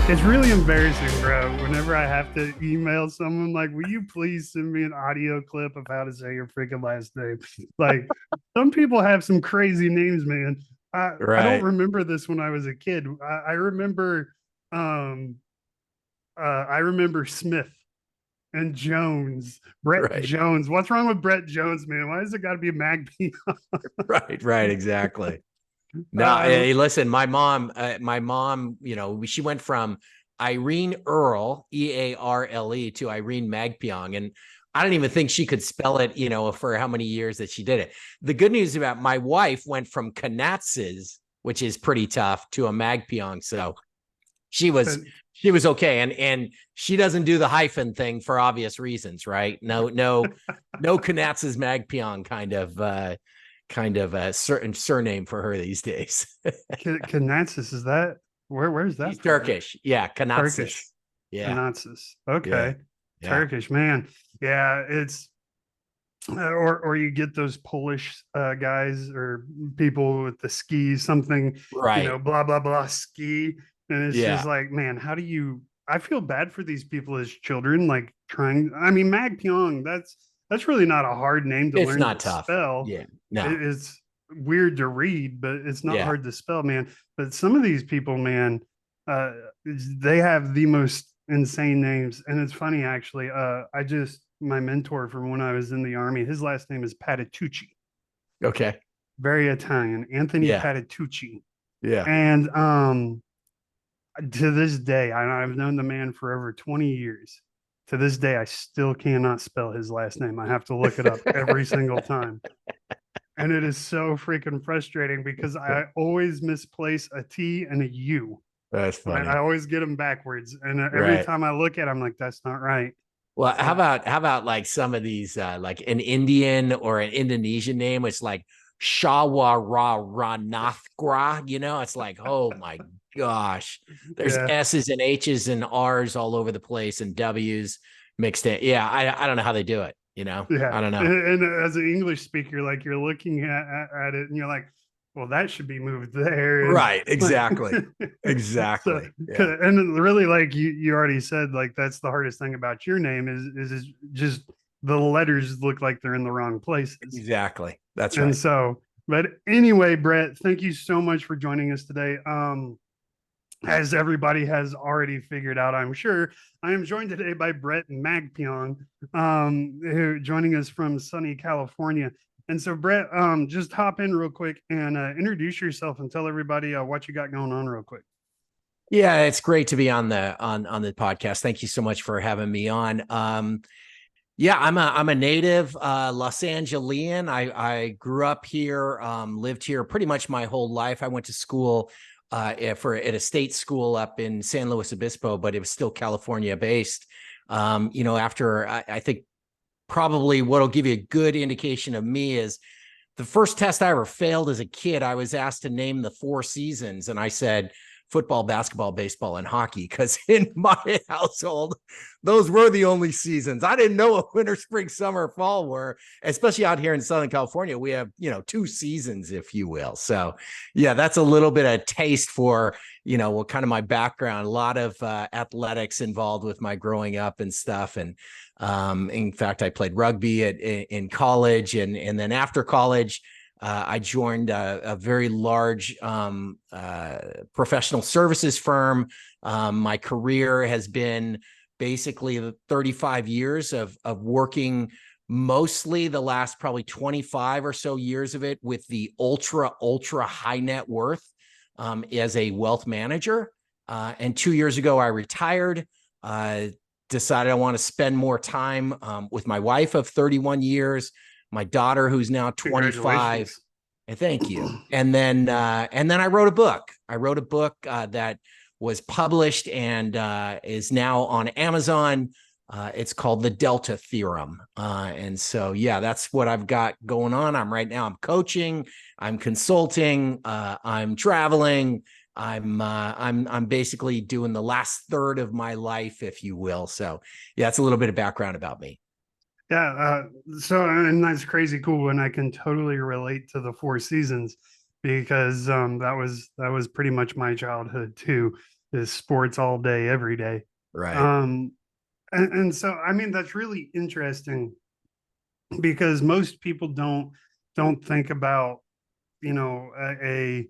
It's really embarrassing, bro. Whenever I have to email someone, like, will you please send me an audio clip of how to say your freaking last name? Like, some people have some crazy names, man. I don't Right. remember this when I was a kid. Um, I remember Smith and Jones, Brett Right. Jones. What's wrong with Brett Jones, man? Why does it got to be Magpie? Right. Right. Exactly. No, I hey, listen, my mom, she went from Irene Earl, Earle, to Irene Magpiong. And I don't even think she could spell it, for how many years that she did it. The good news about my wife went from Kanatzes, which is pretty tough, to a Magpiong. So she was she was okay. And she doesn't do the hyphen thing for obvious reasons, right? No Kanatzes Magpiong kind of a certain surname for her these days. Kanatsas, is that where's that She's from? Turkish. Yeah, Turkish. Kanatsas. Yeah, Kanatsas. yeah, Okay. yeah. Turkish, man. Yeah, it's or you get those Polish guys or people with the skis, something, Right. blah blah blah ski, and it's just Yeah. like, man, how do you? I feel bad for these people as children, like trying. I mean, Magpyong. That's really not a hard name to It's learn not to tough. spell. Yeah. No. It's weird to read, but it's not Yeah. hard to spell, man. But some of these people, man, uh, they have the most insane names, and it's funny actually. I just my mentor from when I was in the army, his last name is Patitucci, Okay. very Italian, Anthony Yeah. Patitucci, Yeah. and to this day, I've known the man for over 20 years. To this day, I still cannot spell his last name. I have to look it up every single time. And it is so freaking frustrating because I always misplace a T and a U. That's I funny. always get them backwards. And every Right. time I look at it, I'm like, that's not right. Well, how So, about how about like some of these like an Indian or an Indonesian name? It's like Shawararanathgra, it's like, oh my gosh. There's yeah. S's and H's and R's all over the place and W's mixed in. Yeah, I don't know how they do it. Yeah. I don't know. And as an English speaker, like you're looking at it and you're like, well, that should be moved there. And Right, like, exactly. so, Exactly. Yeah. and really, like you already said, like that's the hardest thing about your name is just the letters look like they're in the wrong places. Exactly. That's And right. so, but anyway, Brett, thank you so much for joining us today. As everybody has already figured out, I'm sure, I am joined today by Bret Magpiong, who joining us from sunny California. And so, Brett, just hop in real quick and introduce yourself and tell everybody what you got going on, real quick. Yeah, it's great to be on the podcast. Thank you so much for having me on. Yeah, I'm a native Los Angelian. I grew up here, lived here pretty much my whole life. I went to school at a state school up in San Luis Obispo, but it was still California based. After I think probably what'll give you a good indication of me is the first test I ever failed as a kid. I was asked to name the 4 seasons, and I said football, basketball, baseball, and hockey, because in my household, those were the only seasons. I didn't know what winter, spring, summer, fall were, especially out here in Southern California. We have, 2 seasons, if you will. So yeah, that's a little bit of taste for, what kind of my background, a lot of athletics involved with my growing up and stuff. And in fact, I played rugby in college, and then after college, I joined a very large professional services firm. My career has been basically 35 years of working, mostly the last probably 25 or so years of it with the ultra high net worth as a wealth manager. And 2 years ago, I retired. Decided I want to spend more time with my wife of 31 years, my daughter, who's now 25. And thank you. And then I wrote a book. That was published and is now on Amazon. It's called The Delta Theorem. And so, yeah, that's what I've got going on. I'm coaching, I'm consulting, I'm traveling. I'm basically doing the last third of my life, if you will. So yeah, it's a little bit of background about me. Yeah, so and that's crazy cool, and I can totally relate to the Four Seasons because that was pretty much my childhood too, is sports all day, every day. Right. Um, and so I mean that's really interesting because most people don't think about a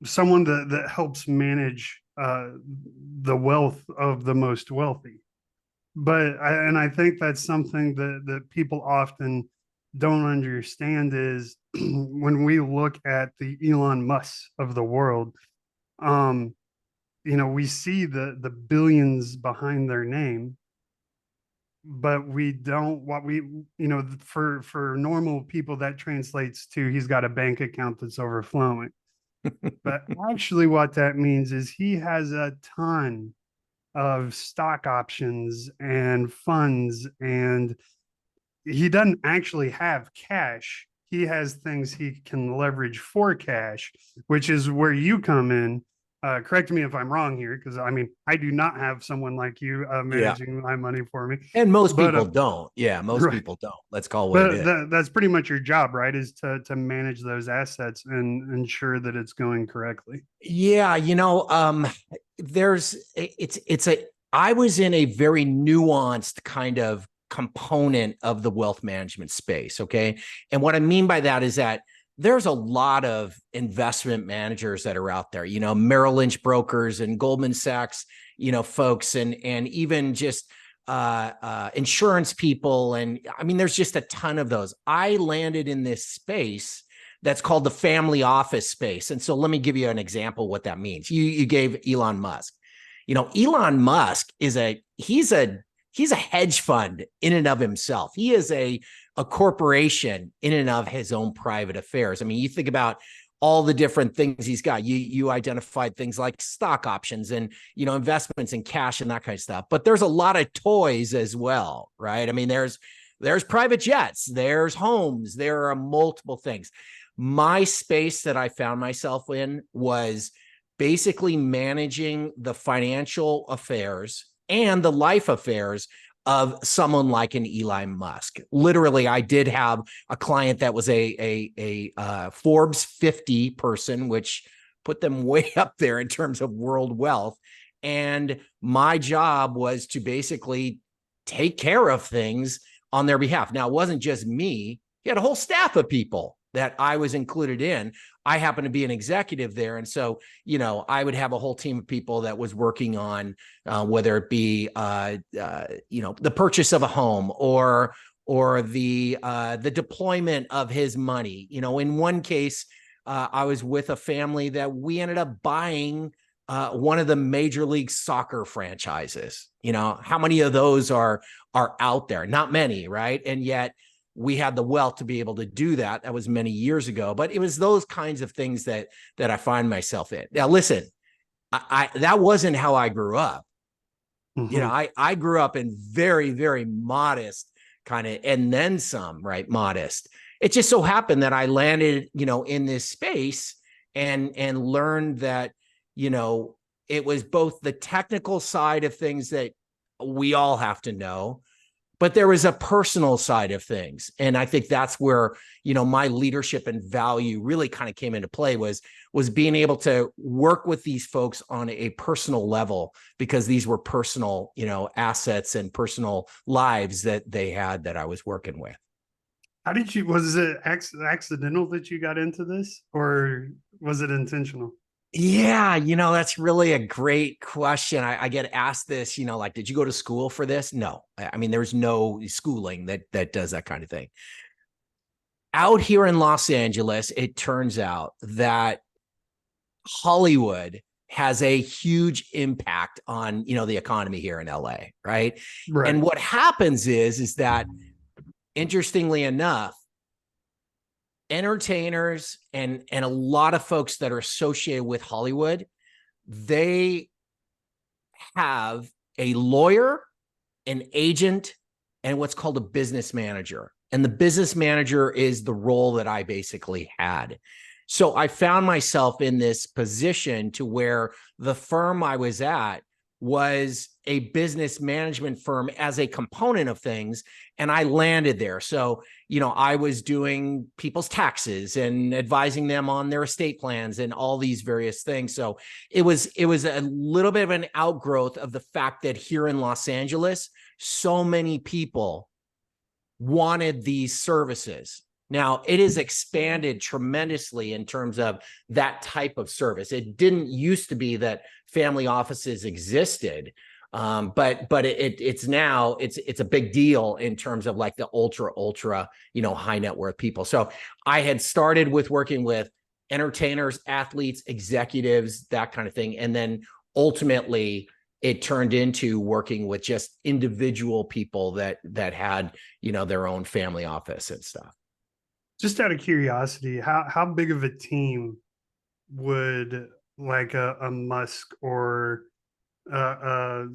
someone that helps manage the wealth of the most wealthy. And I think that's something that people often don't understand is when we look at the Elon Musk of the world, um, we see the billions behind their name, but we don't what we for normal people that translates to he's got a bank account that's overflowing. But actually what that means is he has a ton of stock options and funds, and he doesn't actually have cash. He has things he can leverage for cash, which is where you come in. Correct me if I'm wrong here, because I mean, I do not have someone like you Yeah. managing my money for me. And most But people don't. Yeah, most right, people don't. Let's call what it but is. that's pretty much your job, right? Is to manage those assets and ensure that it's going correctly. Yeah, there's it's a I was in a very nuanced kind of component of the wealth management space, okay? And what I mean by that is that there's a lot of investment managers that are out there, Merrill Lynch brokers and Goldman Sachs, folks and even just insurance people. And I mean, there's just a ton of those. I landed in this space that's called the family office space. And so let me give you an example of what that means. You gave Elon Musk. Elon Musk he's a hedge fund in and of himself. He is a corporation in and of his own private affairs. I mean, you think about all the different things he's got. You identified things like stock options and investments in cash and that kind of stuff. But there's a lot of toys as well, right? I mean, there's private jets, there's homes, there are multiple things. My space that I found myself in was basically managing the financial affairs and the life affairs of someone like an Elon Musk. Literally, I did have a client that was a Forbes 50 person, which put them way up there in terms of world wealth. And my job was to basically take care of things on their behalf. Now, it wasn't just me. He had a whole staff of people that I was included in. I happened to be an executive there. And so, I would have a whole team of people that was working on whether it be, the purchase of a home or the deployment of his money. In one case, I was with a family that we ended up buying one of the Major League Soccer franchises. How many of those are out there? Not many, right? And yet we had the wealth to be able to do that. That was many years ago, but it was those kinds of things that I find myself in. Now, listen, I that wasn't how I grew up. Mhm. I grew up in very, very modest kind of, and then some, right? Modest. It just so happened that I landed, in this space and learned that, it was both the technical side of things that we all have to know, but there was a personal side of things. And I think that's where, my leadership and value really kind of came into play was being able to work with these folks on a personal level, because these were personal, assets and personal lives that they had that I was working with. How did you, was it accidental that you got into this, or was it intentional? Yeah, that's really a great question. I get asked this, like, did you go to school for this? No. I mean, there's no schooling that does that kind of thing. Out here in Los Angeles, it turns out that Hollywood has a huge impact on, the economy here in LA, right? Right. And what happens is that, interestingly enough, entertainers and a lot of folks that are associated with Hollywood, they have a lawyer, an agent, and what's called a business manager. And the business manager is the role that I basically had. So I found myself in this position to where the firm I was at was a business management firm as a component of things. And I landed there. So, I was doing people's taxes and advising them on their estate plans and all these various things. So it was a little bit of an outgrowth of the fact that here in Los Angeles, so many people wanted these services. Now, it has expanded tremendously in terms of that type of service. It didn't used to be that family offices existed, but it's now it's a big deal in terms of like the ultra high net worth people. So I had started with working with entertainers, athletes, executives, that kind of thing, and then ultimately it turned into working with just individual people that had their own family office and stuff. Just out of curiosity, how big of a team would like a Musk or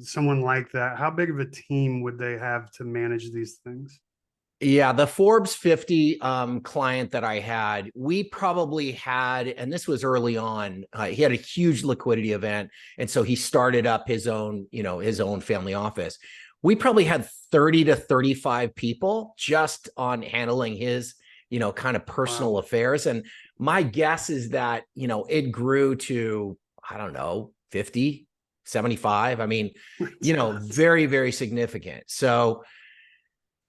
someone like that, how big of a team would they have to manage these things? Yeah, the Forbes 50 client that I had, we probably had, and this was early on, he had a huge liquidity event. And so he started up his own family office. We probably had 30 to 35 people just on handling his kind of personal affairs. And my guess is that, it grew to, I don't know, 50, 75. I mean, very, very significant. So,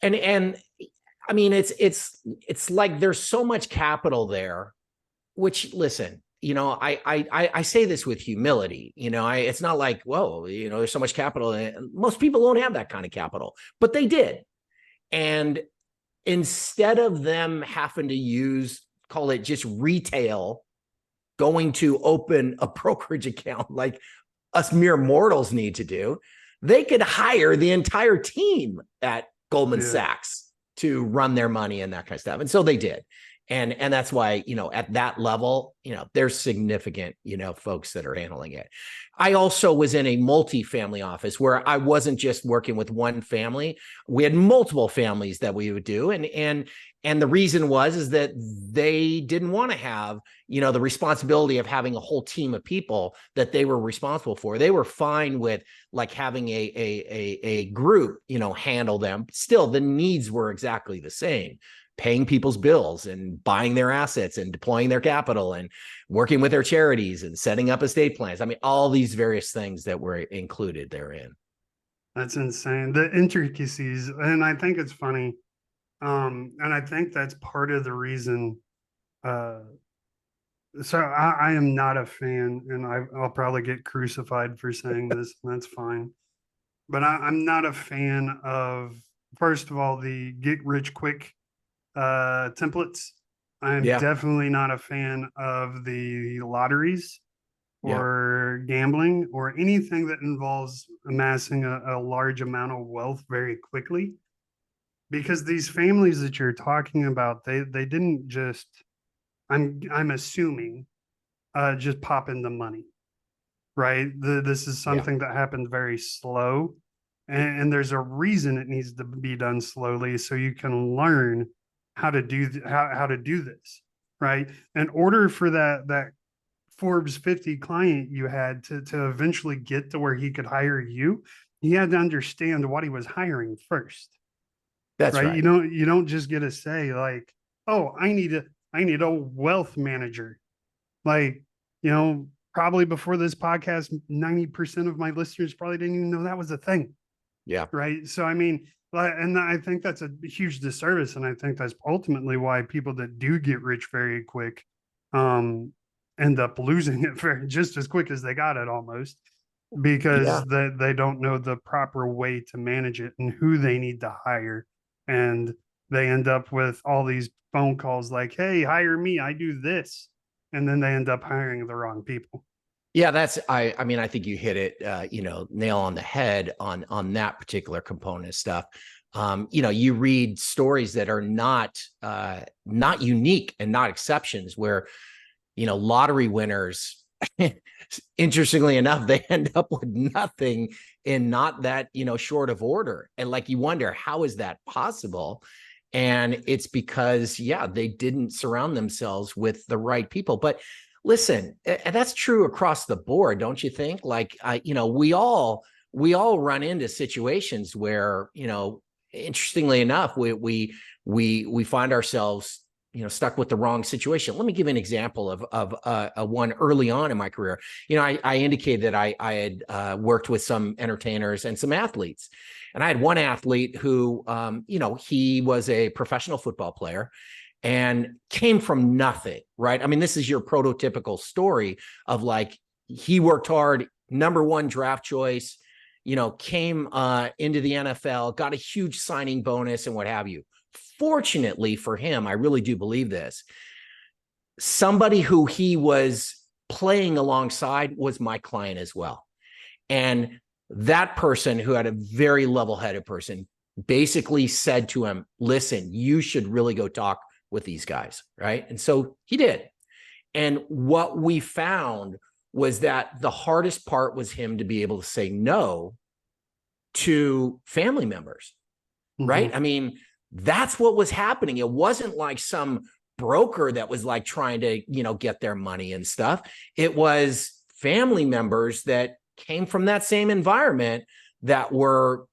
and I mean, it's like there's so much capital there, which, listen, I say this with humility, it's not like, whoa, there's so much capital. Most people don't have that kind of capital, but they did. And instead of them having to use, call it just retail, going to open a brokerage account like us mere mortals need to do, they could hire the entire team at Goldman Sachs to run their money and that kind of stuff. And so they did. And that's why, at that level, there's significant, folks that are handling it. I also was in a multi-family office where I wasn't just working with one family. We had multiple families that we would do. And the reason is that they didn't want to have, the responsibility of having a whole team of people that they were responsible for. They were fine with like having a group, handle them. Still, the needs were exactly the same. Paying people's bills and buying their assets and deploying their capital and working with their charities and setting up estate plans. I mean, all these various things that were included therein. That's insane. The intricacies. And I think it's funny. And I think that's part of the reason. So I am not a fan, and I'll probably get crucified for saying this, and that's fine. But I'm not a fan of, first of all, the get rich quick templates. I'm definitely not a fan of the lotteries or gambling or anything that involves amassing a large amount of wealth very quickly. Because these families that you're talking about, they didn't just, I'm assuming, just pop in the money, right? This is something that happened very slow, and there's a reason it needs to be done slowly, so you can learn how to do how to do this, right? In order for that Forbes 50 client you had to eventually get to where he could hire you, he had to understand what he was hiring first. That's right. You don't just get to say like, oh, I need a wealth manager. Like, probably before this podcast, 90% of my listeners probably didn't even know that was a thing. Yeah. Right. So, I mean, and I think that's a huge disservice. And I think that's ultimately why people that do get rich very quick end up losing it just as quick as they got it almost, because they don't know the proper way to manage it and who they need to hire. And they end up with all these phone calls like, hey, hire me, I do this. And then they end up hiring the wrong people. Yeah, I mean, I think you hit it, nail on the head on that particular component of stuff. You read stories that are not unique and not exceptions where, lottery winners, interestingly enough, they end up with nothing in not that, short of order. And like, you wonder, how is that possible? And it's because, they didn't surround themselves with the right people. But Listen, and that's true across the board, don't you think? Like, we all run into situations where, interestingly enough, we find ourselves, stuck with the wrong situation. Let me give you an example of one early on in my career. I indicated that I had worked with some entertainers and some athletes, and I had one athlete who, he was a professional football player and came from nothing, right? I mean, this is your prototypical story of like, he worked hard, number one draft choice, came into the NFL, got a huge signing bonus and what have you. Fortunately for him, I really do believe this, somebody who he was playing alongside was my client as well. And that person, who had a very level-headed person, basically said to him, listen, you should really go talk with these guys, right? And so he did. And what we found was that the hardest part was him to be able to say no to family members, right? I mean, that's what was happening. It wasn't like some broker that was like trying to, get their money and stuff. It was family members that came from that same environment that were,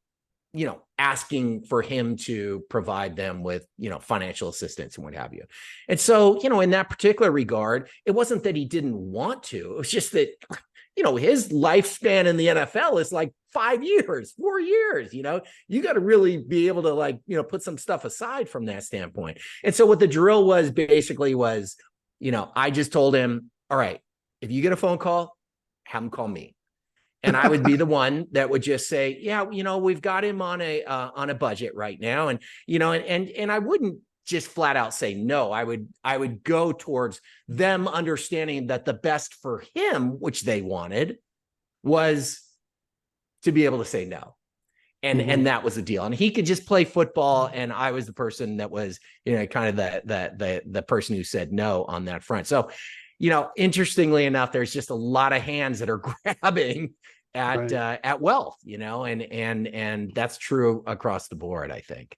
asking for him to provide them with, financial assistance and what have you. And so, in that particular regard, it wasn't that he didn't want to. It was just that, his lifespan in the NFL is like 5 years, 4 years. You got to really be able to like, put some stuff aside from that standpoint. And so what the drill was basically was, I just told him, all right, if you get a phone call, have him call me. And I would be the one that would just say, yeah, we've got him on a budget right now. And, and I wouldn't just flat out say no. I would go towards them understanding that the best for him, which they wanted, was to be able to say no. And that was the deal. And he could just play football. And I was the person that was, kind of the person who said no on that front. So, interestingly enough, there's just a lot of hands that are grabbing at wealth, and that's true across the board, I think.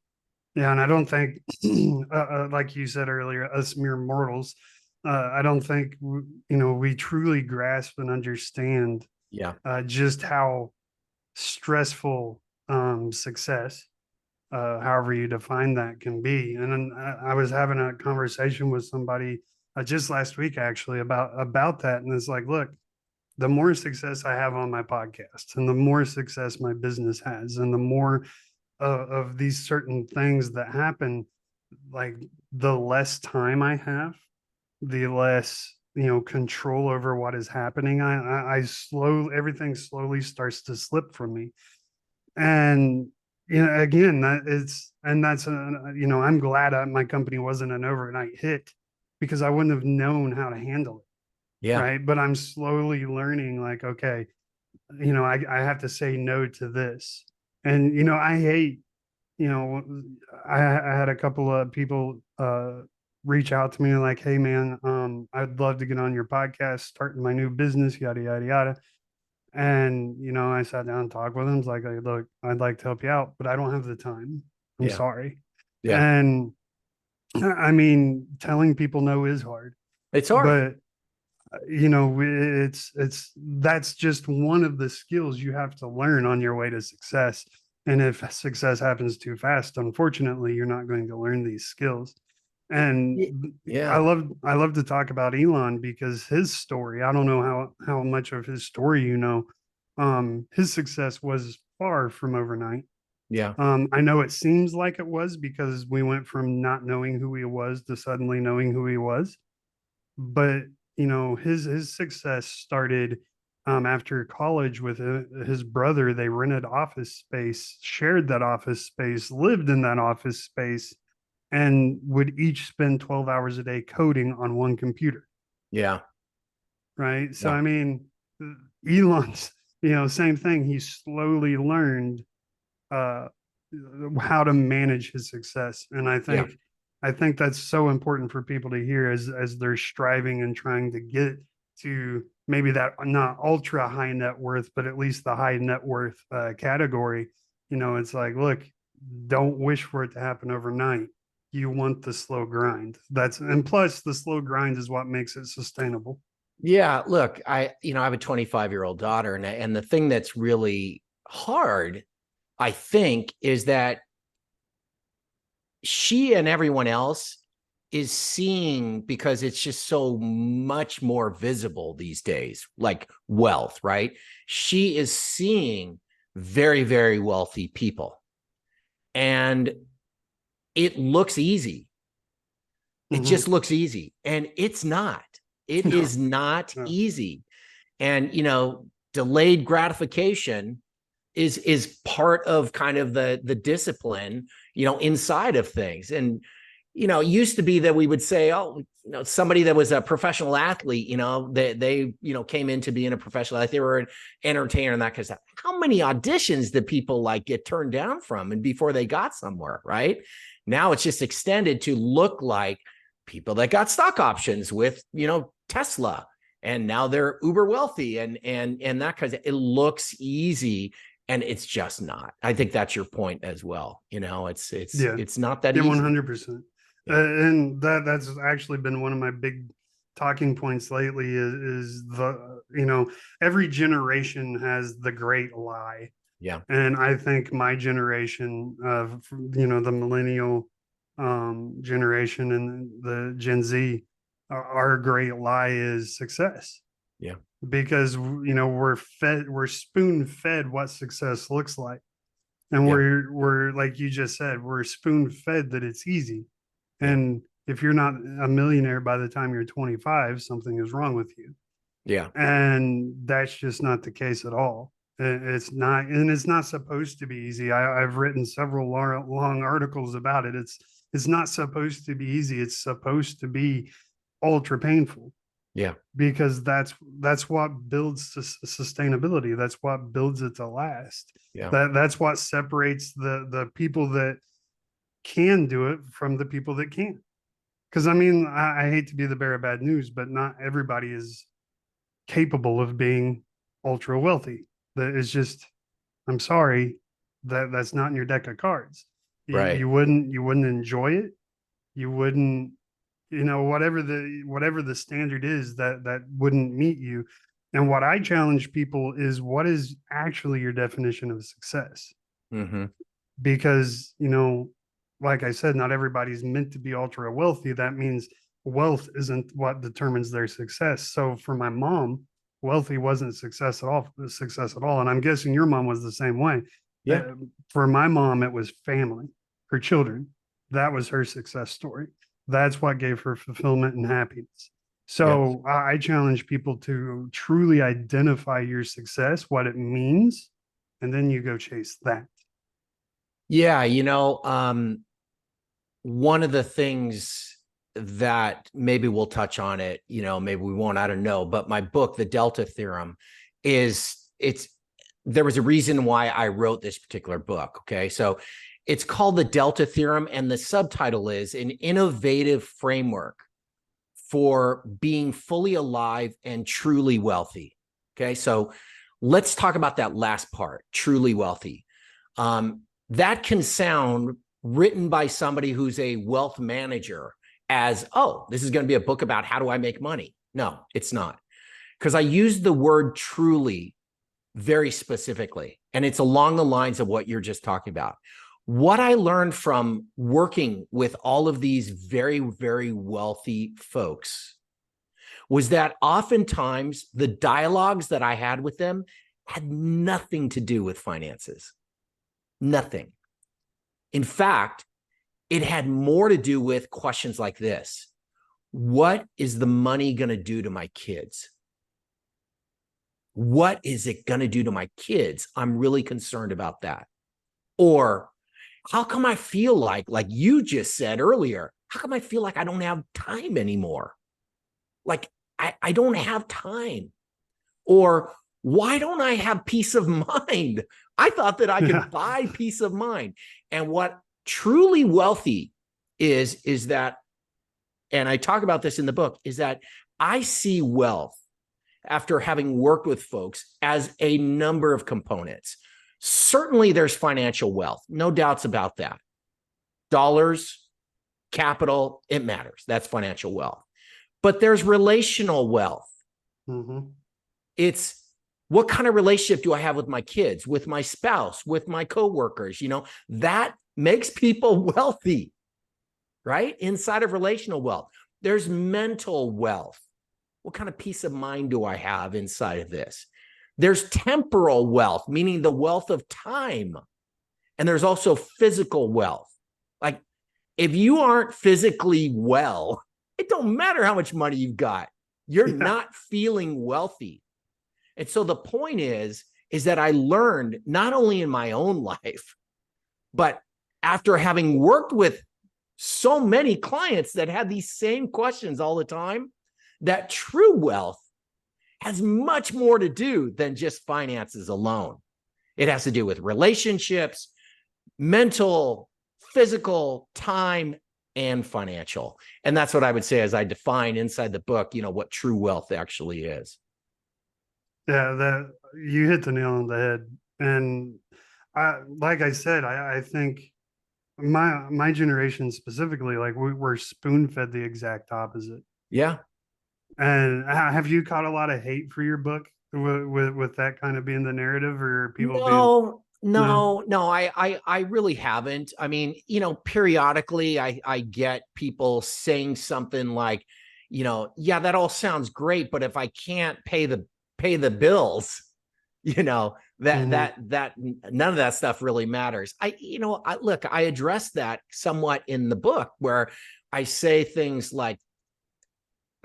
Yeah, and I don't think, like you said earlier, us mere mortals, I don't think we truly grasp and understand, just how stressful success, however you define that, can be. And then I was having a conversation with somebody just last week actually about that, and it's like, look, the more success I have on my podcast, and the more success my business has, and the more of these certain things that happen, like the less time I have, the less control over what is happening. Everything slowly starts to slip from me. And again, I'm glad my company wasn't an overnight hit, because I wouldn't have known how to handle it. Yeah. Right. But I'm slowly learning, like, okay, I have to say no to this. And, I hate, I had a couple of people reach out to me like, hey man, I'd love to get on your podcast, starting my new business, yada, yada, yada. And, I sat down and talked with them. It's like, hey, look, I'd like to help you out, but I don't have the time. I'm sorry. Yeah. And I mean, telling people no is hard. It's hard. But that's just one of the skills you have to learn on your way to success. And if success happens too fast, unfortunately, you're not going to learn these skills. And I love to talk about Elon, because his story, I don't know how much of his story his success was far from overnight. Yeah. I know it seems like it was, because we went from not knowing who he was to suddenly knowing who he was. But his success started after college with his brother. They rented office space, shared that office space, lived in that office space, and would each spend 12 hours a day coding on one computer. Yeah. Right. So, I mean, Elon's, same thing. He slowly learned how to manage his success. And I think that's so important for people to hear as they're striving and trying to get to maybe that not ultra high net worth, but at least the high net worth category. It's like, look, don't wish for it to happen overnight. You want the slow grind. And plus the slow grind is what makes it sustainable. Yeah, look, I have a 25-year-old daughter, and the thing that's really hard, I think, is that she and everyone else is seeing, because it's just so much more visible these days, like wealth, right? She is seeing very, very wealthy people, and it looks easy. It Hmm. just looks easy, and it's not. It No, is not no. easy. And delayed gratification is part of kind of the discipline, inside of things. And it used to be that we would say, oh, somebody that was a professional athlete, they came into being a professional athlete, they were an entertainer and that kind of stuff. How many auditions did people like get turned down from and before they got somewhere, right? Now it's just extended to look like people that got stock options with, Tesla, and now they're uber wealthy, and that kind of, it looks easy, and it's just not. I think that's your point as well. Yeah, It's not that yeah, easy. 100%. Yeah. And that's actually been one of my big talking points lately is every generation has the great lie. Yeah. And I think my generation of, the millennial generation and the Gen Z, our great lie is success, Yeah. because, we're spoon fed what success looks like. And Yeah. we're like you just said, we're spoon fed that it's easy. Yeah. And if you're not a millionaire by the time you're 25, something is wrong with you. Yeah. And that's just not the case at all. It's not, and it's not supposed to be easy. I've written several long articles about it. It's not supposed to be easy. It's supposed to be ultra painful, Yeah. because that's what builds sustainability. That's what builds it to last. Yeah. That's what separates the people that can do it from the people that can't. Because I mean, I hate to be the bearer of bad news, but not everybody is capable of being ultra wealthy. That is just, I'm sorry, that's not in your deck of cards. You, Right. you wouldn't enjoy it. You wouldn't, whatever the standard is, that wouldn't meet you. And what I challenge people is, what is actually your definition of success? Mm-hmm. Because, like I said, not everybody's meant to be ultra wealthy. That means wealth isn't what determines their success. So for my mom, wealthy wasn't success at all. And I'm guessing your mom was the same way. Yeah. For my mom, it was family, her children. That was her success story. That's what gave her fulfillment and happiness. Yeah. So I challenge people to truly identify your success, what it means, and then you go chase that. Yeah. One of the things that maybe we'll touch on it, maybe we won't, I don't know, but my book, The Delta Theorem, there was a reason why I wrote this particular book. Okay. So it's called The Delta Theorem, and the subtitle is An Innovative Framework for Being Fully Alive and Truly Wealthy. Okay. So let's talk about that last part, truly wealthy. That can sound, written by somebody who's a wealth manager, as, oh, this is going to be a book about how do I make money. No, it's not. Because I used the word truly very specifically, and it's along the lines of what you're just talking about. What I learned from working with all of these very, very wealthy folks was that oftentimes the dialogues that I had with them had nothing to do with finances. Nothing. In fact, it had more to do with questions like this: what is the money going to do to my kids? What is it going to do to my kids? I'm really concerned about that. Or how come I feel like you just said earlier, how come I feel like I don't have time anymore? Like I don't have time. Or why don't I have peace of mind? I thought that I could buy peace of mind. And what truly wealthy is that, and I talk about this in the book, is that I see wealth, after having worked with folks, as a number of components. Certainly there's financial wealth, no doubts about that. Dollars, capital, it matters. That's financial wealth. But there's relational wealth. Mm-hmm. It's what kind of relationship do I have with my kids, with my spouse, with my coworkers? That makes people wealthy, right? Inside of relational wealth, there's mental wealth. What kind of peace of mind do I have inside of this? There's temporal wealth, meaning the wealth of time. And there's also physical wealth. Like, if you aren't physically well, it don't matter how much money you've got. You're not feeling wealthy. And so the point is that I learned not only in my own life, but after having worked with so many clients that had these same questions all the time, that true wealth has much more to do than just finances alone. It has to do with relationships, mental, physical, time, and financial. And that's what I would say as I define inside the book, what true wealth actually is. Yeah, that you hit the nail on the head. And like I said, I think my generation specifically, like we're spoon fed the exact opposite. Yeah. And have you caught a lot of hate for your book with that kind of being the narrative, or people being No, I really haven't. I mean, periodically I get people saying something like, yeah, that all sounds great, but if I can't pay the bills, that none of that stuff really matters. I address that somewhat in the book, where I say things like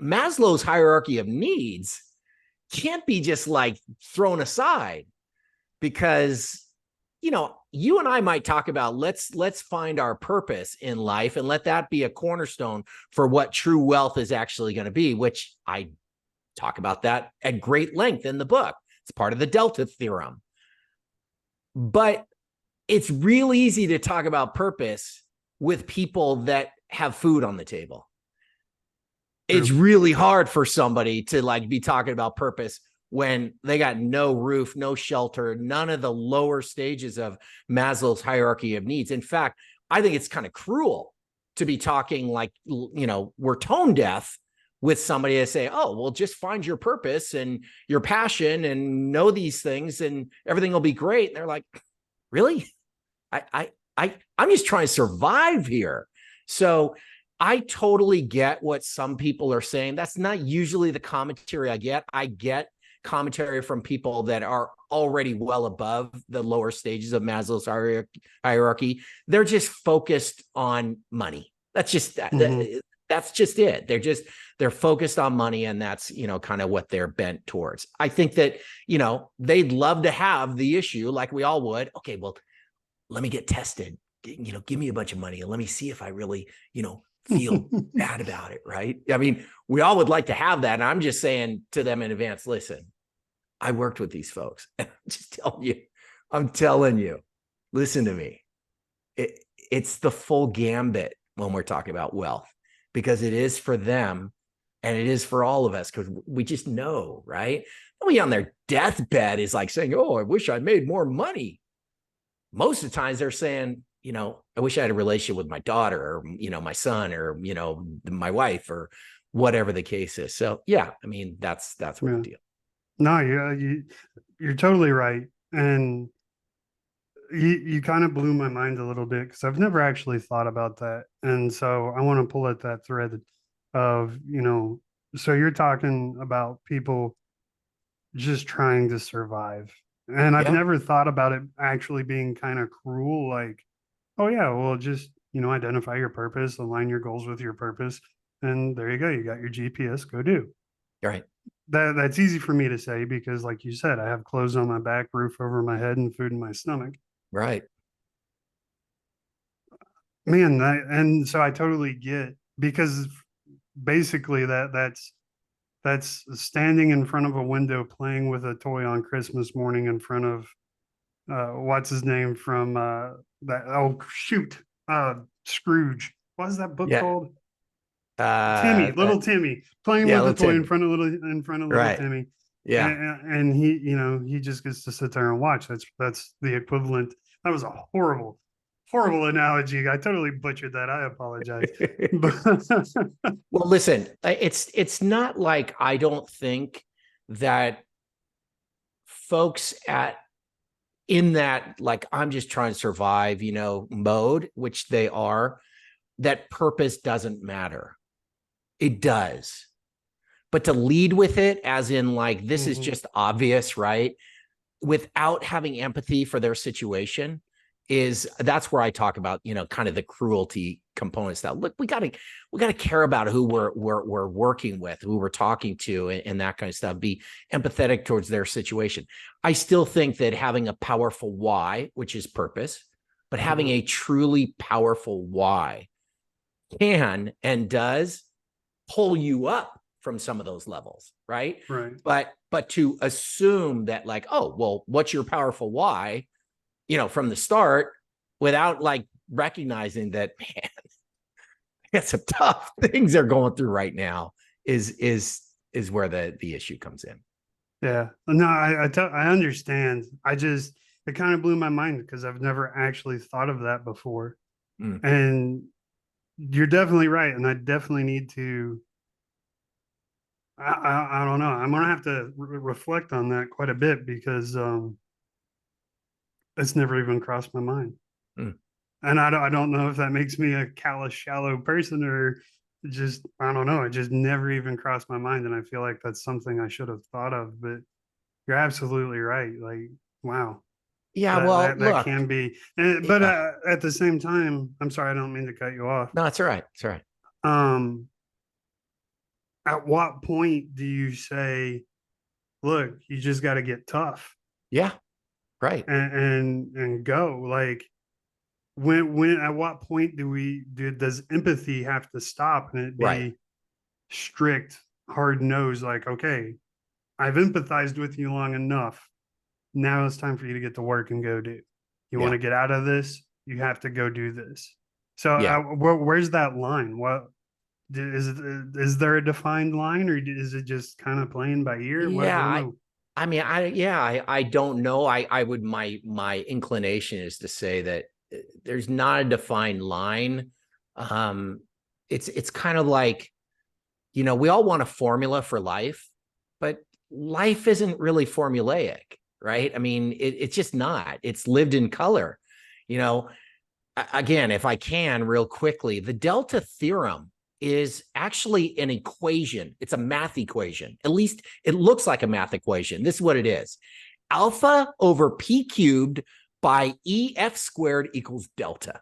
Maslow's hierarchy of needs can't be just like thrown aside, because you and I might talk about let's find our purpose in life and let that be a cornerstone for what true wealth is actually going to be, which I talk about that at great length in the book. It's part of the Delta Theorem. But it's real easy to talk about purpose with people that have food on the table. It's really hard for somebody to be talking about purpose when they got no roof, no shelter, none of the lower stages of Maslow's hierarchy of needs. In fact, I think it's kind of cruel to be talking like, we're tone deaf with somebody to say, oh, well, just find your purpose and your passion and know these things and everything will be great. And they're like, really? I'm just trying to survive here. So I totally get what some people are saying. That's not usually the commentary I get. I get commentary from people that are already well above the lower stages of Maslow's hierarchy. They're just focused on money. That's just that's just it. They're focused on money, and that's kind of what they're bent towards. I think that they'd love to have the issue like we all would. Okay, well, let me get tested. Give me a bunch of money and let me see if I really feel bad about it, right? I mean, we all would like to have that. And I'm just saying to them in advance, listen, I worked with these folks. And I'm telling you, listen to me. It's the full gambit when we're talking about wealth, because it is for them and it is for all of us, because we just know, right? Nobody on their deathbed is like saying, oh, I wish I made more money. Most of the times they're saying, I wish I had a relationship with my daughter or, my son or, my wife or whatever the case is. So, yeah, I mean, that's what the deal. No, you're totally right. And you kind of blew my mind a little bit, because I've never actually thought about that. And so I want to pull at that thread of, so you're talking about people just trying to survive. And I've never thought about it actually being kind of cruel, like, oh yeah, well, just, identify your purpose, align your goals with your purpose, and there you go. You got your GPS, go do. Right. That's easy for me to say because, like you said, I have clothes on my back, roof over my head, and food in my stomach. Right. Man, and so I totally get, because basically that's standing in front of a window playing with a toy on Christmas morning in front of what's his name from that, oh shoot, Scrooge. What is that book called? Little Timmy, playing with the toy in front of little Timmy. Yeah. And he just gets to sit there and watch. That's the equivalent. That was a horrible analogy. I totally butchered that. I apologize. Well, listen, it's not like I don't think that folks in that, like, I'm just trying to survive, mode, which they are, that purpose doesn't matter. It does. But to lead with it, as in, like, this is just obvious, right? Without having empathy for their situation, that's where I talk about, kind of the cruelty components. That, look, we gotta care about who we're working with, who we're talking to, and that kind of stuff. Be empathetic towards their situation. I still think that having a powerful why, which is purpose, but having a truly powerful why can and does pull you up from some of those levels, right? Right. But to assume that, like, oh, well, what's your powerful why, from the start, without, like, recognizing that, man, got some tough things they're going through right now, is where the issue comes in. Yeah. No, I understand. It kind of blew my mind because I've never actually thought of that before. And you're definitely right. And I definitely need to, I don't know. I'm going to have to reflect on that quite a bit because it's never even crossed my mind. And I don't know if that makes me a callous, shallow person, or just, I don't know. It just never even crossed my mind. And I feel like that's something I should have thought of, but you're absolutely right. Like, wow. Yeah, well, that look, can be, but at the same time, I'm sorry, I don't mean to cut you off. no, it's all right. It's all right. At what point do you say, look, you just got to get tough? Yeah, right. And go, like, when at what point does empathy have to stop and it be strict, hard nosed, like, okay, I've empathized with you long enough. Now it's time for you to get to work and go do. You want to get out of this, you have to go do this. So where's that line? What is there a defined line, or is it just kind of playing by ear? Yeah, I don't know. I would, my inclination is to say that there's not a defined line. It's kind of like, we all want a formula for life, but life isn't really formulaic, right? I mean, it's just not. It's lived in color. Again, if I can, real quickly, the Delta Theorem is actually an equation. It's a math equation. At least it looks like a math equation. This is what it is. Alpha over P cubed by EF squared equals delta.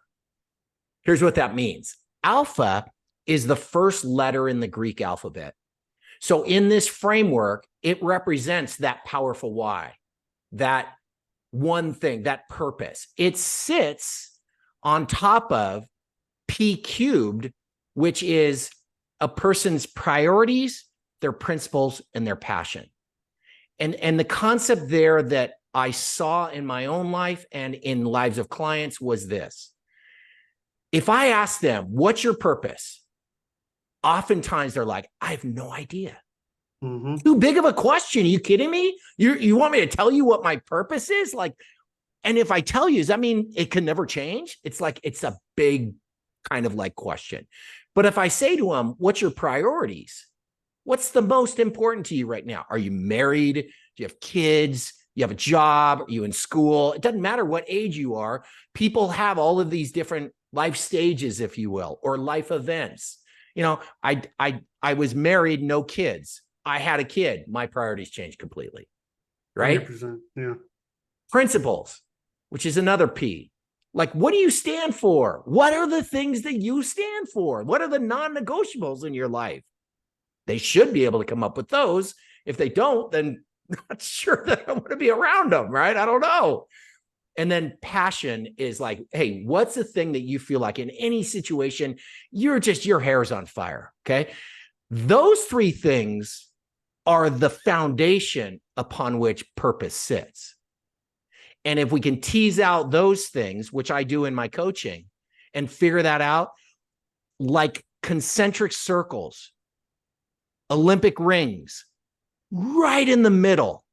Here's what that means. Alpha is the first letter in the Greek alphabet. So in this framework, it represents that powerful why, that one thing, that purpose. It sits on top of P cubed, which is a person's priorities, their principles, and their passion. And the concept there that I saw in my own life and in lives of clients was this. If I ask them, what's your purpose? Oftentimes they're like, I have no idea. Too big of a question. Are you kidding me? You want me to tell you what my purpose is? Like, and if I tell you, does that mean it can never change? It's like, it's a big kind of like question. But if I say to them, what's your priorities? What's the most important to you right now? Are you married? Do you have kids? You have a job? Are you in school? It doesn't matter what age you are. People have all of these different life stages, if you will, or life events. I was married, no kids. I had a kid. My priorities changed completely. Right? 100%, yeah. Principles, which is another P. Like, what do you stand for? What are the things that you stand for? What are the non-negotiables in your life? They should be able to come up with those. If they don't, then I'm not sure that I want to be around them, right? I don't know. And then passion is like, hey, what's the thing that you feel like in any situation, your hair's on fire, okay? Those three things are the foundation upon which purpose sits. And if we can tease out those things, which I do in my coaching, and figure that out, like concentric circles, Olympic rings, right in the middle,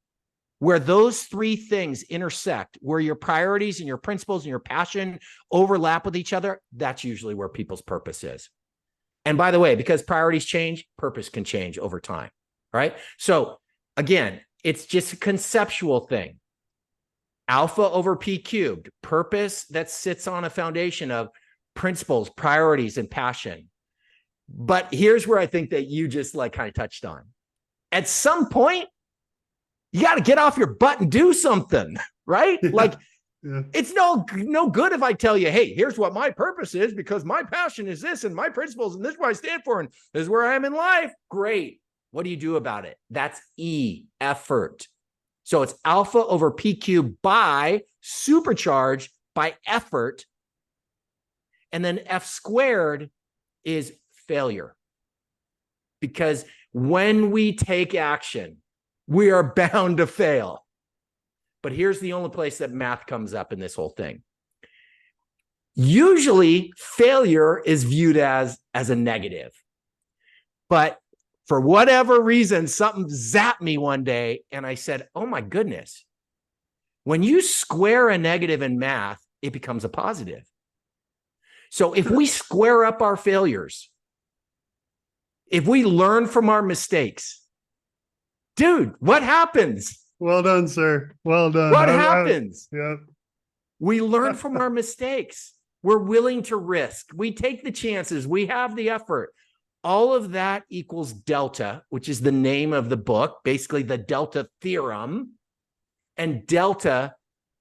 where those three things intersect, where your priorities and your principles and your passion overlap with each other, that's usually where people's purpose is. And by the way, because priorities change, purpose can change over time, right? So Again, it's just a conceptual thing. Alpha over P cubed, purpose that sits on a foundation of principles, priorities, and passion. But here's where I think that you just like kind of touched on. At some point, you got to get off your butt and do something, right? Yeah. Like, yeah. It's no good if I tell you, hey, here's what my purpose is because my passion is this and my principles and this is what I stand for and this is where I am in life. Great. What do you do about it? That's E, effort. So it's alpha over P cubed by supercharged by effort. And then F squared is failure. Because when we take action, we are bound to fail. But here's the only place that math comes up in this whole thing. Usually failure is viewed as a negative. But for whatever reason, something zapped me one day and I said, oh my goodness, when you square a negative in math, it becomes a positive. So if we square up our failures, if we learn from our mistakes, dude, what happens? Well done, sir. Well done. What happens? Yeah. We learn from our mistakes. We're willing to risk. We take the chances. We have the effort. All of that equals delta, which is the name of the book, basically the Delta Theorem. And delta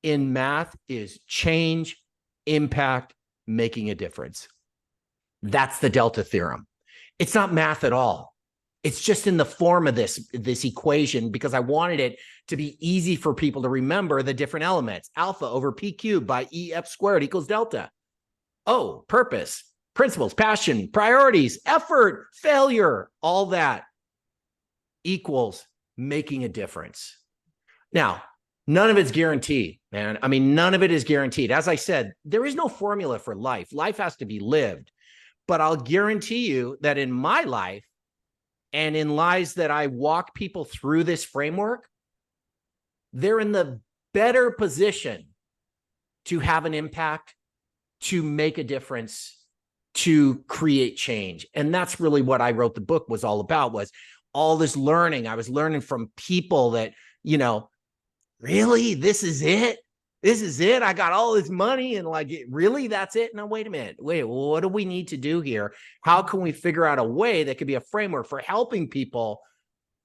in math is change, impact, making a difference. That's the Delta Theorem. It's not math at all. It's just in the form of this equation because I wanted it to be easy for people to remember the different elements. Alpha over P cubed by EF squared equals delta. O, purpose, principles, passion, priorities, effort, failure, all that equals making a difference. Now, none of it's guaranteed, man. I mean, none of it is guaranteed. As I said, there is no formula for life. Life has to be lived. But I'll guarantee you that in my life and in lives that I walk people through this framework, they're in the better position to have an impact, to make a difference, to create change. And that's really what I wrote the book was all about, was all this learning. I was learning from people that, you know, really, this is it? This is it? I got all this money and like, really, that's it? No, wait a minute. Wait, what do we need to do here? How can we figure out a way that could be a framework for helping people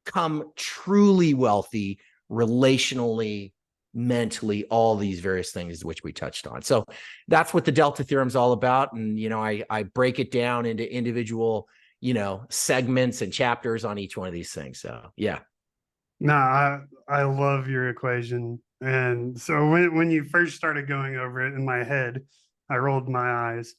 come truly wealthy, relationally, mentally, all these various things which we touched on. So that's what the Delta Theorem is all about. And, you know, I break it down into individual, you know, segments and chapters on each one of these things. So, yeah. No, I love your equation. And so when you first started going over it in my head, I rolled my eyes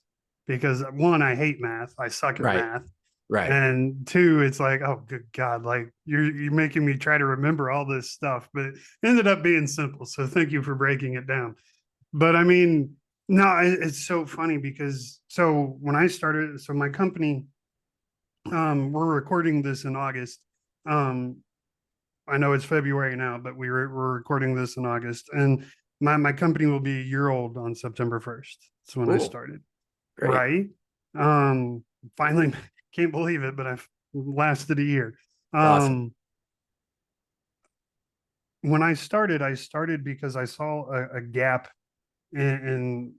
because one, I hate math. I suck at math. Right. And two, it's like, oh, good God, like you're making me try to remember all this stuff, but it ended up being simple. So thank you for breaking it down. But I mean, no, it's so funny because so when I started, so my company, we're recording this in August. I know it's February now, but we're recording this in August, and my company will be a year old on September 1st. That's when I started. Great. Right. Finally, can't believe it, but I've lasted a year. Awesome. When I started because I saw a gap in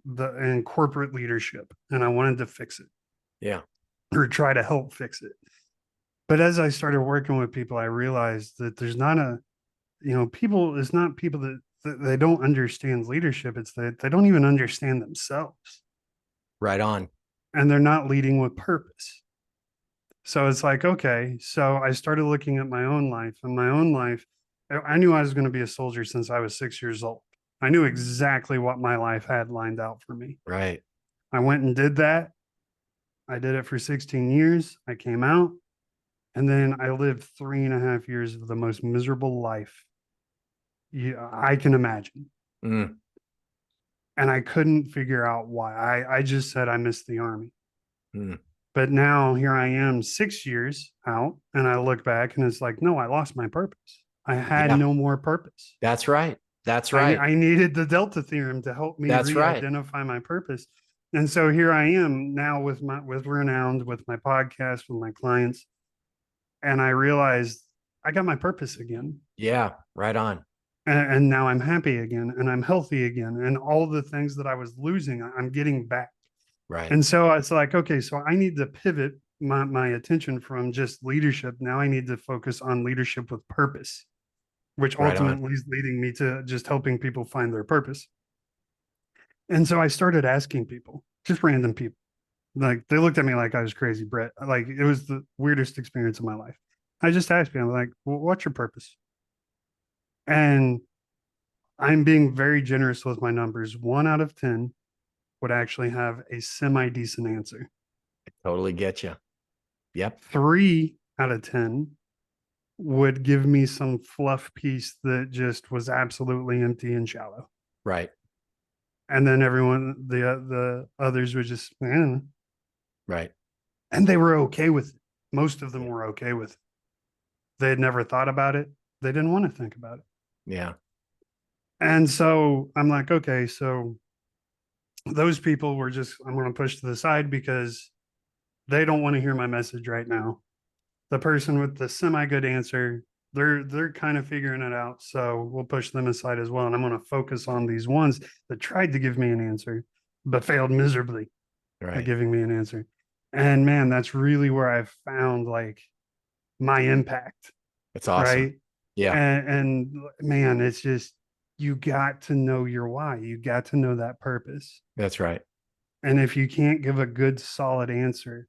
corporate leadership, and I wanted to fix it. Yeah. Or try to help fix it. But as I started working with people, I realized that there's not it's not people that they don't understand leadership. It's that they don't even understand themselves. Right on. And they're not leading with purpose. So it's like, okay, so I started looking at my own life. In my own life, I knew I was going to be a soldier since I was 6 years old. I knew exactly what my life had lined out for me. Right. I went and did that. I did it for 16 years. I came out. And then I lived 3.5 years of the most miserable life I can imagine. Mm. And I couldn't figure out why. I just said I missed the Army. Mm. But now here I am 6 years out, and I look back and it's like, no, I lost my purpose. I had no more purpose. That's right. That's right. I needed the Delta Theorem to help me re-identify my purpose. And so here I am now with Renowned, with my podcast, with my clients. And I realized I got my purpose again. Yeah. Right on. And now I'm happy again and I'm healthy again. And all the things that I was losing, I'm getting back. Right. And so it's like, okay, so I need to pivot my attention from just leadership. Now I need to focus on leadership with purpose, which Right on. ultimately is leading me to just helping people find their purpose. And so I started asking people, just random people. Like they looked at me like I was crazy, Brett. Like it was the weirdest experience of my life. I just asked people, like, well, what's your purpose? And I'm being very generous with my numbers. 1 out of 10 would actually have a semi decent answer. Totally get you. Yep. 3 out of 10 would give me some fluff piece that just was absolutely empty and shallow. Right. And then the others would just, Right. and they were okay with it. Most of them Yeah. were okay with it. They had never thought about it. They didn't want to think about it. Yeah. And so I'm like, okay, so those people were just, I'm going to push to the side because they don't want to hear my message right now. The person with the semi good answer, they're kind of figuring it out. So we'll push them aside as well. And I'm going to focus on these ones that tried to give me an answer, but failed miserably at Right. giving me an answer. And man, that's really where I've found like my impact, That's awesome. right? Yeah. And man, it's just you got to know your why. You got to know that purpose. That's right. And if you can't give a good, solid answer,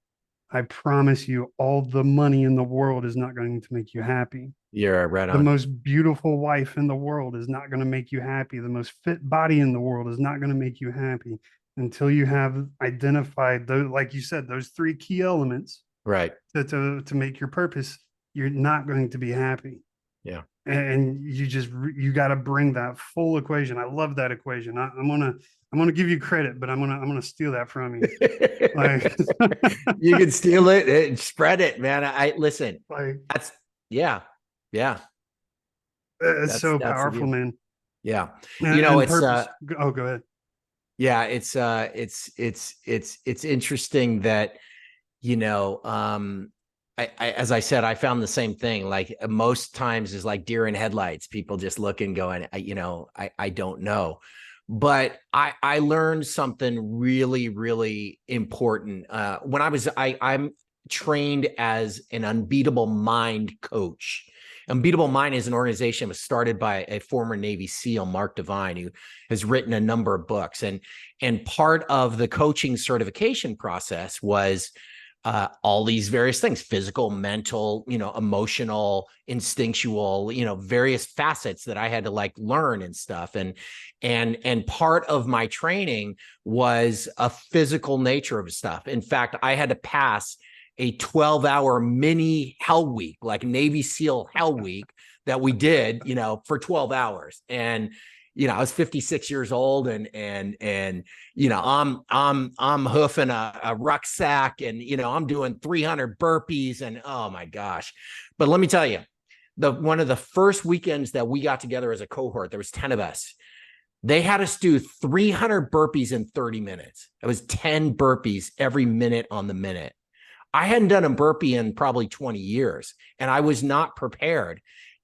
I promise you, all the money in the world is not going to make you happy. You're right The on. most beautiful wife in the world is not going to make you happy. The most fit body in the world is not going to make you happy until you have identified those, like you said, those 3 key elements Right. to make your purpose. You're not going to be happy. Yeah. And you got to bring that full equation. I love that equation. I'm gonna give you credit, but I'm gonna steal that from you. Like, You can steal it and spread it, man. I listen. like That's yeah. Yeah. it's so That's the powerful, deal. man. Yeah. And, You know, and it's purpose. Oh, go ahead. yeah, it's interesting that, you know, as I said, I found the same thing. Like most times is like deer in headlights, people just looking, going, I don't know. But I learned something really, really important. When I'm trained as an Unbeatable Mind coach. Unbeatable Mind is an organization that was started by a former Navy SEAL, Mark Devine, who has written a number of books. And part of the coaching certification process was all these various things: physical, mental, emotional, instinctual, various facets that I had to like learn and stuff. And part of my training was a physical nature of stuff. In fact, I had to pass a 12-hour mini hell week, like Navy SEAL hell week that we did, for 12 hours. And I was 56 years old, and I'm hoofing a rucksack, and I'm doing 300 burpees, and oh my gosh. But let me tell you, one of the first weekends that we got together as a cohort, there was 10 of us. They had us do 300 burpees in 30 minutes. It was 10 burpees every minute on the minute. I hadn't done a burpee in probably 20 years, and I was not prepared.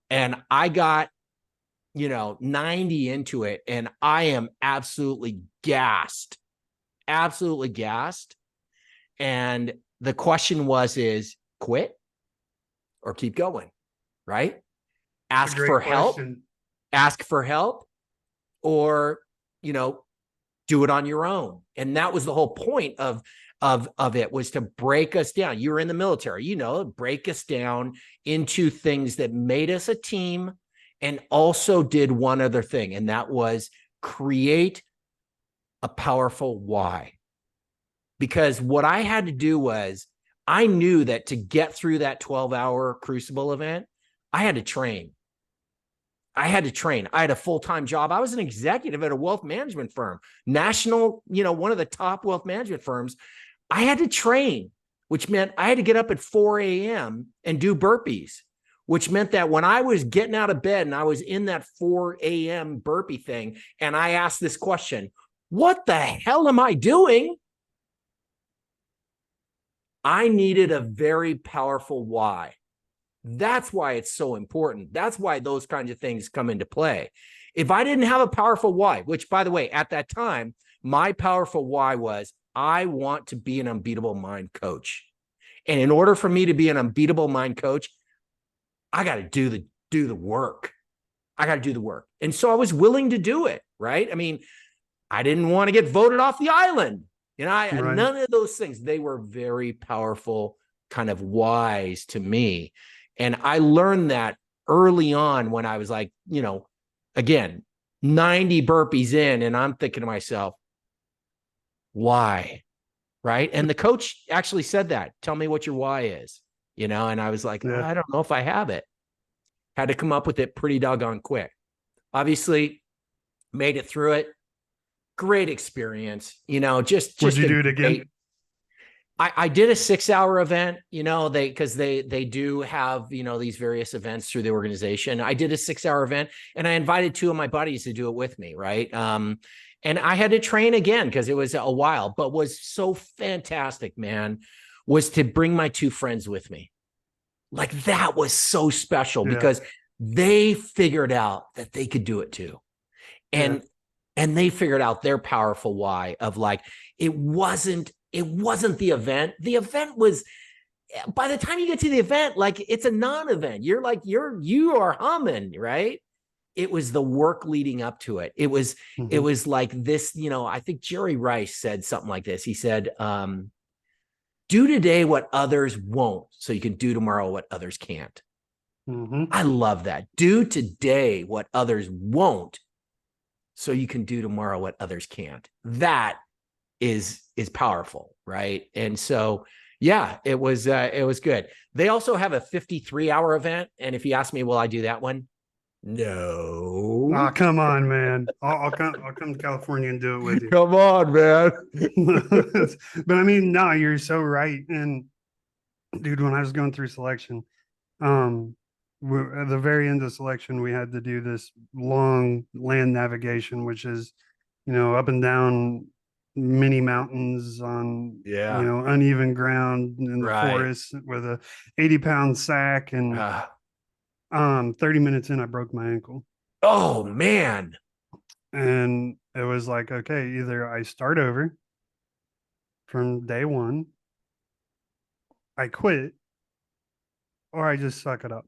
And I got 90 into it, and I am absolutely gassed. And the question is quit or keep going, right? It's a great question. Ask for help, or, do it on your own. And that was the whole point of it, was to break us down. You were in the military, break us down into things that made us a team, and also did one other thing, and that was create a powerful why. Because what I had to do was, I knew that to get through that 12-hour Crucible event, I had to train. I had a full-time job. I was an executive at a wealth management firm, national, one of the top wealth management firms. I had to train, which meant I had to get up at 4 a.m. and do burpees, which meant that when I was getting out of bed and I was in that 4 a.m. burpee thing, and I asked this question, what the hell am I doing? I needed a very powerful why. That's why it's so important. That's why those kinds of things come into play. If I didn't have a powerful why, which by the way, at that time, my powerful why was I want to be an unbeatable mind coach. And in order for me to be an unbeatable mind coach, I got to do the work. I got to do the work. And so I was willing to do it, right? I mean, I didn't want to get voted off the island. You know, Right. none of those things, they were very powerful kind of whys to me. And I learned that early on when I was like, you know, again, 90 burpees in, and I'm thinking to myself, why? Right. And the coach actually said that. Tell me what your why is, you know, and I was like, Yeah. I don't know if I have it. Had to come up with it pretty doggone quick. Obviously, made it through it. Great experience, you know, just Would you do it again? I did a 6-hour event, you know, because they do have, you know, these various events through the organization. I did a 6-hour event and I invited 2 of my buddies to do it with me. Right. And I had to train again because it was a while, but was so fantastic, man, was to bring my 2 friends with me. Like that was so special because they figured out that they could do it too. And they figured out their powerful why of like, it wasn't the event. The event was, by the time you get to the event, like it's a non-event. You're like, you are humming, right? It was the work leading up to it. It was like this, you know, I think Jerry Rice said something like this. He said, do today what others won't, so you can do tomorrow what others can't. I love that. Do today what others won't, so you can do tomorrow what others can't. That is powerful, right? And so, yeah, it was good. They also have a 53-hour event, and if you ask me, will I do that one? No. Oh, come on, man. I'll come to California and do it with you. Come on, man. But I mean, no, you're so right. And dude, when I was going through selection, at the very end of selection, we had to do this long land navigation, which is, you know, up and down many mountains on, you know, uneven ground in the forest with a 80-pound sack. And 30 minutes in, I broke my ankle. Oh, man. And it was like, okay, either I start over from day one, I quit, or I just suck it up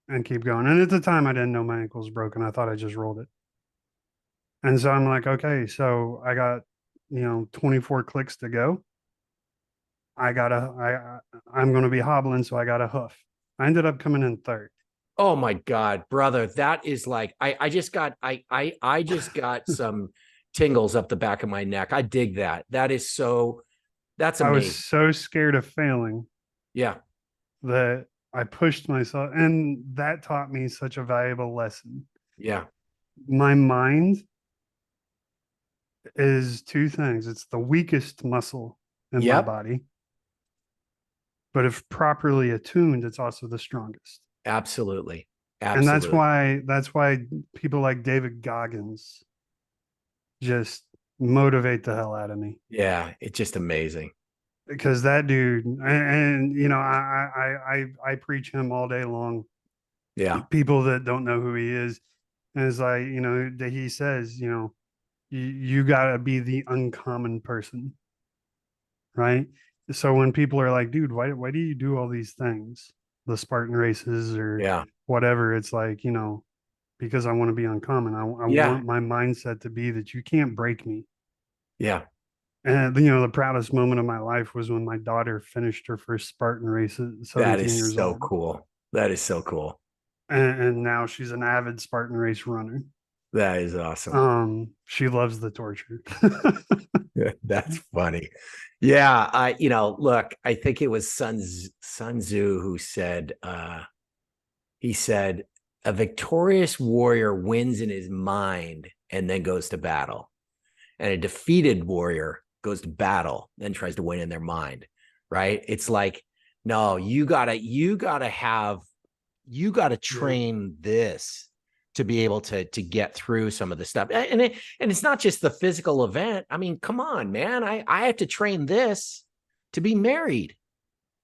and keep going. And at the time, I didn't know my ankle was broken. I thought I just rolled it. And so I'm like, okay, so I got, you know, 24 clicks to go. I'm going to be hobbling, so I got a hoof. I ended up coming in third. Oh my God, brother. That is like, I just got some tingles up the back of my neck. I dig that. That's amazing. I was so scared of failing. Yeah. That I pushed myself, and that taught me such a valuable lesson. Yeah. My mind is 2 things. It's the weakest muscle in my body. But if properly attuned, it's also the strongest. Absolutely. And that's why people like David Goggins just motivate the hell out of me. Yeah, it's just amazing. Because that dude, and you know, I preach him all day long. Yeah. People that don't know who he is, and it's like, you know, that he says, you know, you gotta be the uncommon person, right? So when people are like, dude, why do you do all these things, the Spartan races or whatever, it's like, you know, because I want to be uncommon. I want my mindset to be that you can't break me. Yeah. And you know, the proudest moment of my life was when my daughter finished her first Spartan race at 17 years old. Cool. That is so cool. And now she's an avid Spartan race runner. That is awesome. She loves the torture. That's funny. Yeah. You know, look, I think it was Sun Tzu who said, he said, a victorious warrior wins in his mind and then goes to battle. And a defeated warrior goes to battle, then tries to win in their mind. Right. It's like, no, you gotta train this to be able to get through some of the stuff. And it's not just the physical event. I mean, come on, man. I have to train this to be married,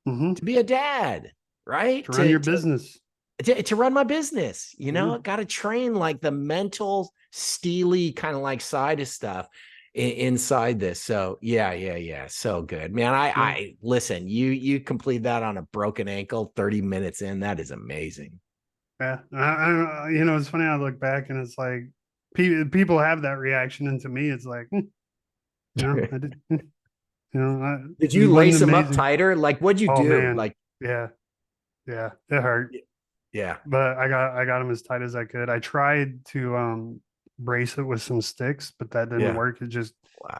to be a dad, right? To run your business. To run my business, Yeah. got to train like the mental, steely kind of like side of stuff inside this. So yeah. So good, man. Yeah. I listen, you complete that on a broken ankle, 30 minutes in. That is amazing. Yeah. It's funny. I look back and it's like people have that reaction. And to me, it's like, I did, Did it you wasn't lace them up amazing. tighter? Like, what'd you Oh do? man. Like, Yeah. Yeah. It hurt. yeah. But I got them as tight as I could. I tried to brace it with some sticks, but that didn't Yeah. work. It just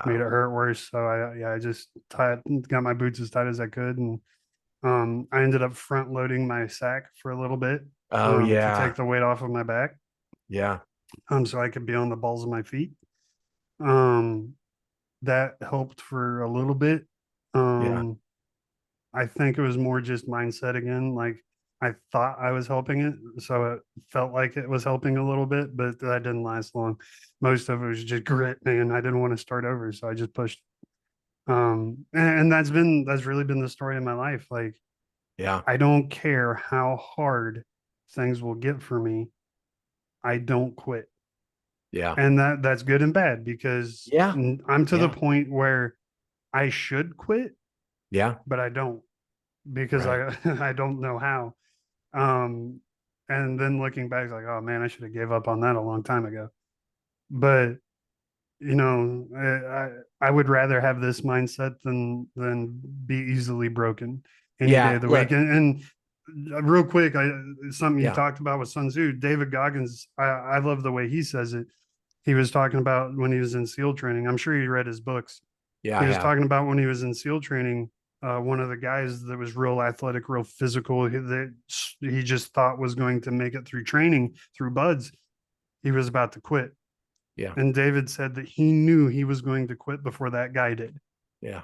made it Wow. hurt worse. So I just got my boots as tight as I could, and I ended up front loading my sack for a little bit Oh to yeah. take the weight off of my back, Yeah. so I could be on the balls of my feet. Um, that helped for a little bit. Yeah. Um, I think it was more just mindset again. Like I thought I was helping it, so it felt like it was helping a little bit, but that didn't last long. Most of it was just grit, man. I didn't want to start over, so I just pushed. And that's really been the story of my life. Like Yeah. I don't care how hard things will get for me. I don't quit. Yeah. And that's good and bad because Yeah. I'm to the Yeah. point where I should quit, Yeah. but I don't because Right. I don't know how. Um, and then looking back, like, oh man, I should have gave up on that a long time ago. But I would rather have this mindset than be easily broken any day Yeah. of the week. Look. And real quick, something you Yeah. talked about with Sun Tzu, David Goggins. I love the way he says it. He was talking about when he was in SEAL training. I'm sure you read his books. Yeah. He I was have. talking about when he was in SEAL training. One of the guys that was real athletic, real physical, that he just thought was going to make it through training through buds. He was about to quit. Yeah. And David said that he knew he was going to quit before that guy did. Yeah.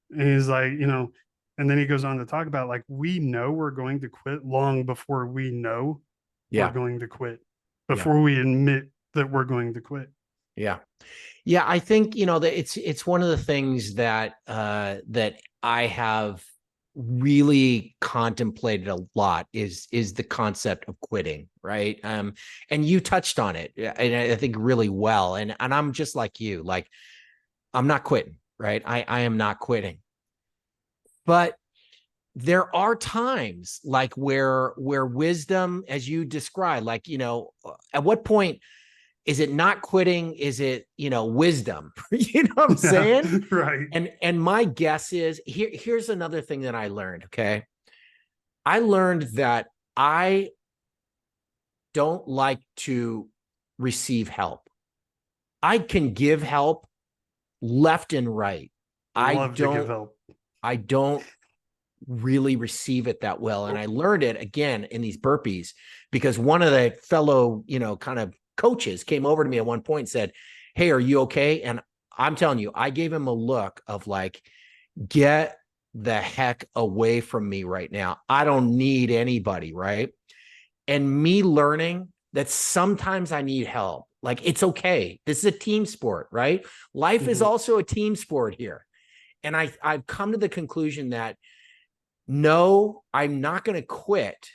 And he's like, and then he goes on to talk about like, we know we're going to quit long before we know we're Yeah. going to quit, Yeah. before we admit that we're going to quit. Yeah. Yeah, I think that it's one of the things that that I have really contemplated a lot is the concept of quitting, right? And you touched on it, and I think really well. And I'm just like you, like I'm not quitting, right? I am not quitting, but there are times like where wisdom, as you described, like at what point is it not quitting? Is it, wisdom? You know what I'm Yeah, saying? right. And my guess is here's another thing that I learned. Okay. I learned that I don't like to receive help. I can give help left and right. I Love to give don't, help. I don't really receive it that well. And I learned it again in these burpees because one of the fellow, kind of coaches came over to me at one point and said, "Hey, are you okay?" And I'm telling you, I gave him a look of like, get the heck away from me right now. I don't need anybody. Right. And me learning that sometimes I need help. Like, it's okay. This is a team sport, right? Life is Mhm. also a team sport here. And I've come to the conclusion that no, I'm not going to quit,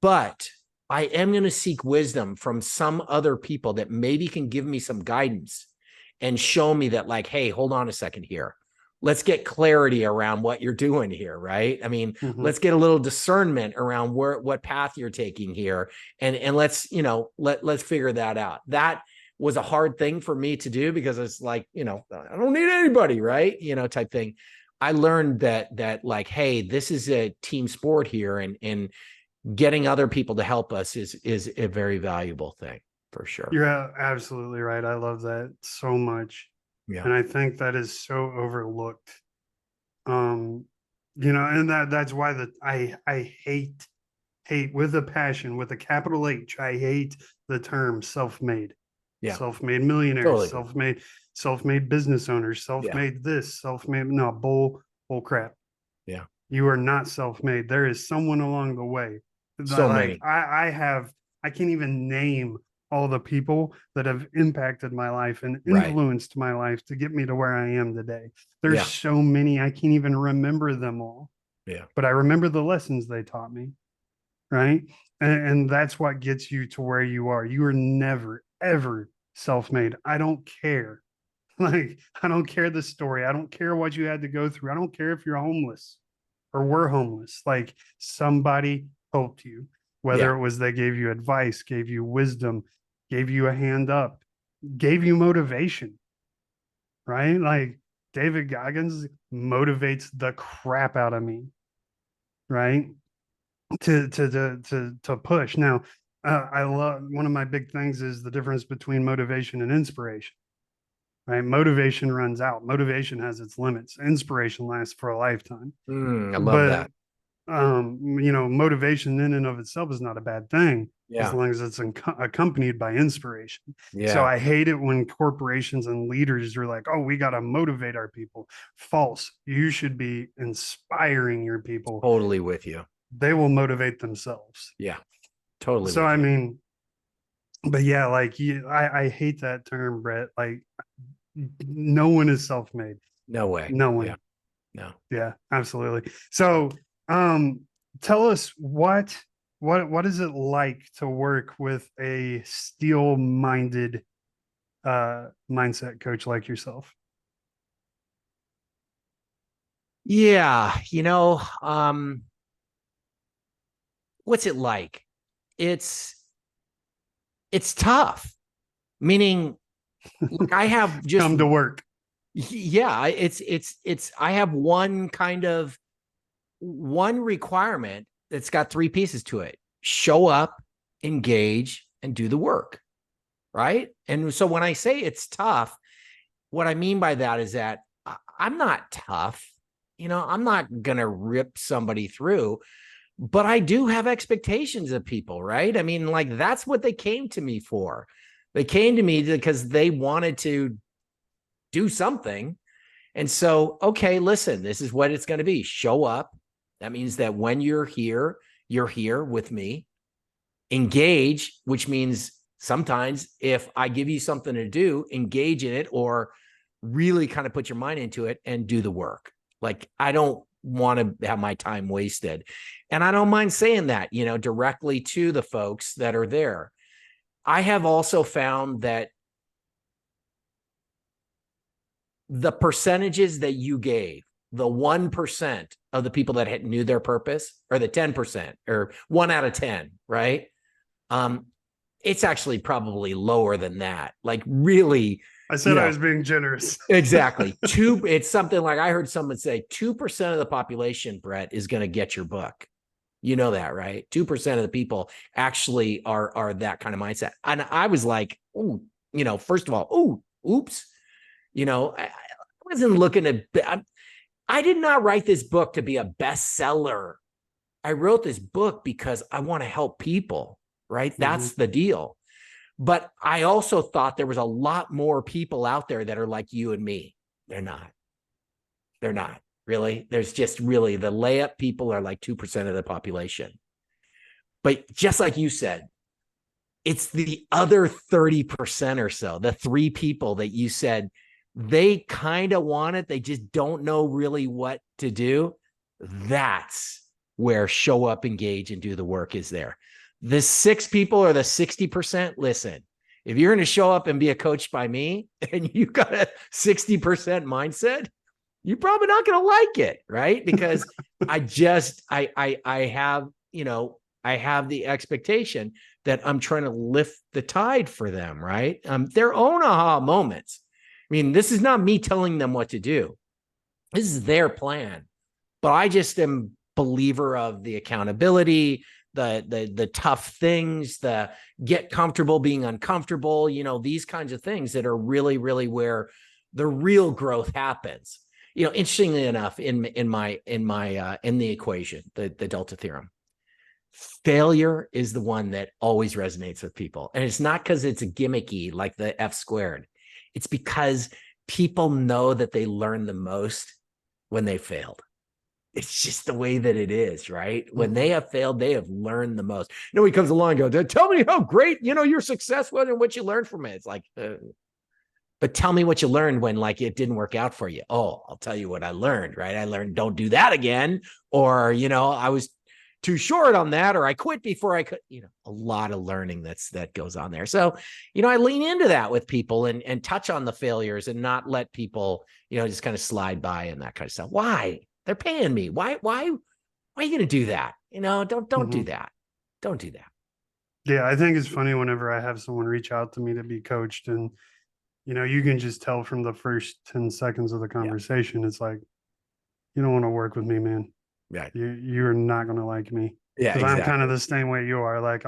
but I am going to seek wisdom from some other people that maybe can give me some guidance and show me that, like, hey, hold on a second here. Let's get clarity around what you're doing here, right? I mean, Mhm. let's get a little discernment around what path you're taking here, and let's let's figure that out. That was a hard thing for me to do because it's like, I don't need anybody, right? Type thing. I learned that like, hey, this is a team sport here, and getting other people to help us is a very valuable thing for sure. You're absolutely right. I love that so much. Yeah. And I think that is so overlooked. Um, and that's why I hate with a passion, with a capital H. I hate the term self-made, Yeah. self-made millionaires, Totally. self-made business owners, Yeah. self-made this, self-made no bull crap. Yeah. You are not self-made. There is someone along the way. So Like many. I can't even name all the people that have impacted my life and Right. influenced my life to get me to where I am today. There's Yeah. so many I can't even remember them all. Yeah. but I remember the lessons they taught me, right? And that's what gets you to where you are. You are never, ever self-made. I don't care. Like, I don't care the story. I don't care what you had to go through. I don't care if you're homeless or were homeless. Like, somebody helped you, whether Yeah. it was they gave you advice, gave you wisdom, gave you a hand up, gave you motivation, right? Like, David Goggins motivates the crap out of me, right? To push. Now, I love, one of my big things is the difference between motivation and inspiration. Right? Motivation runs out. Motivation has its limits. Inspiration lasts for a lifetime. I love But that. motivation in and of itself is not a bad thing as Yeah. long as it's accompanied by inspiration. So Yeah. I hate it when corporations and leaders are like, "Oh, we got to motivate our people." False. You should be inspiring your people. Totally with you. They will motivate themselves. Yeah. Totally So with I you. mean, but yeah, like I hate that term, Brett. Like, no one is self-made. No way. No Yeah. one. No. Yeah, absolutely. So, um, tell us what is it like to work with a steel-minded mindset coach like yourself? Yeah. What's it like? It's it's tough. Meaning, like I have just Come to work. yeah, it's I have one requirement that's got three pieces to it. Show up, engage, and do the work. Right. And so when I say it's tough, what I mean by that is that I'm not tough. I'm not going to rip somebody through, but I do have expectations of people, right? I mean, like that's what they came to me for. They came to me because they wanted to do something. And so, okay, listen, this is what it's going to be. Show up. That means that when you're here with me. Engage, which means sometimes if I give you something to do, engage in it or really kind of put your mind into it and do the work. Like I don't want to have my time wasted. And I don't mind saying that, directly to the folks that are there. I have also found that the percentages that you gave, the 1% of the people that knew their purpose, or the 10%, or 1 out of 10, right? It's actually probably lower than that. Like really, I said I was being generous. exactly. It's something like I heard someone say 2% of the population, Brett, is going to get your book. You know that, right? 2% of the people actually are that kind of mindset. And I was like, oh, first of all, oops. I wasn't looking to, I did not write this book to be a bestseller. I wrote this book because I want to help people, right? That's the deal. But I also thought there was a lot more people out there that are like you and me. They're not. They're not really. There's just really the layup people are like 2% of the population. But just like you said, it's the other 30% or so, the three people that you said they kind of want it. They just don't know really what to do. That's where show up, engage, and do the work is there. The 6 people or the 60%, listen, if you're going to show up and be a coach by me and you got a 60% mindset, you're probably not going to like it, right? Because I have, I have the expectation that I'm trying to lift the tide for them, right? Their own aha moments. I mean, this is not me telling them what to do. This is their plan. But I just am believer of the accountability, the tough things, the get comfortable being uncomfortable, these kinds of things that are really, really where the real growth happens. Interestingly enough, in the equation, the Delta Theorem, failure is the one that always resonates with people. And it's not because it's a gimmicky like the F squared. It's because people know that they learn the most when they failed. It's just the way that it is, right? When they have failed, they have learned the most. Nobody comes along and goes, tell me how great, your success was and what you learned from it. It's like, But tell me what you learned when like it didn't work out for you. Oh, I'll tell you what I learned, right? I learned don't do that again. Or, I was too short on that, or I quit before I could, a lot of learning that goes on there. So, I lean into that with people and touch on the failures and not let people, just kind of slide by and that kind of stuff. Why? They're paying me. Why are you going to do that? Don't do that. Don't do that. Yeah, I think it's funny whenever I have someone reach out to me to be coached, and you can just tell from the first 10 seconds of the Yeah. conversation, it's like, you don't want to work with me, man. Right. You're not going to like me, Yeah, because I'm kind exactly. of the same way you are. Like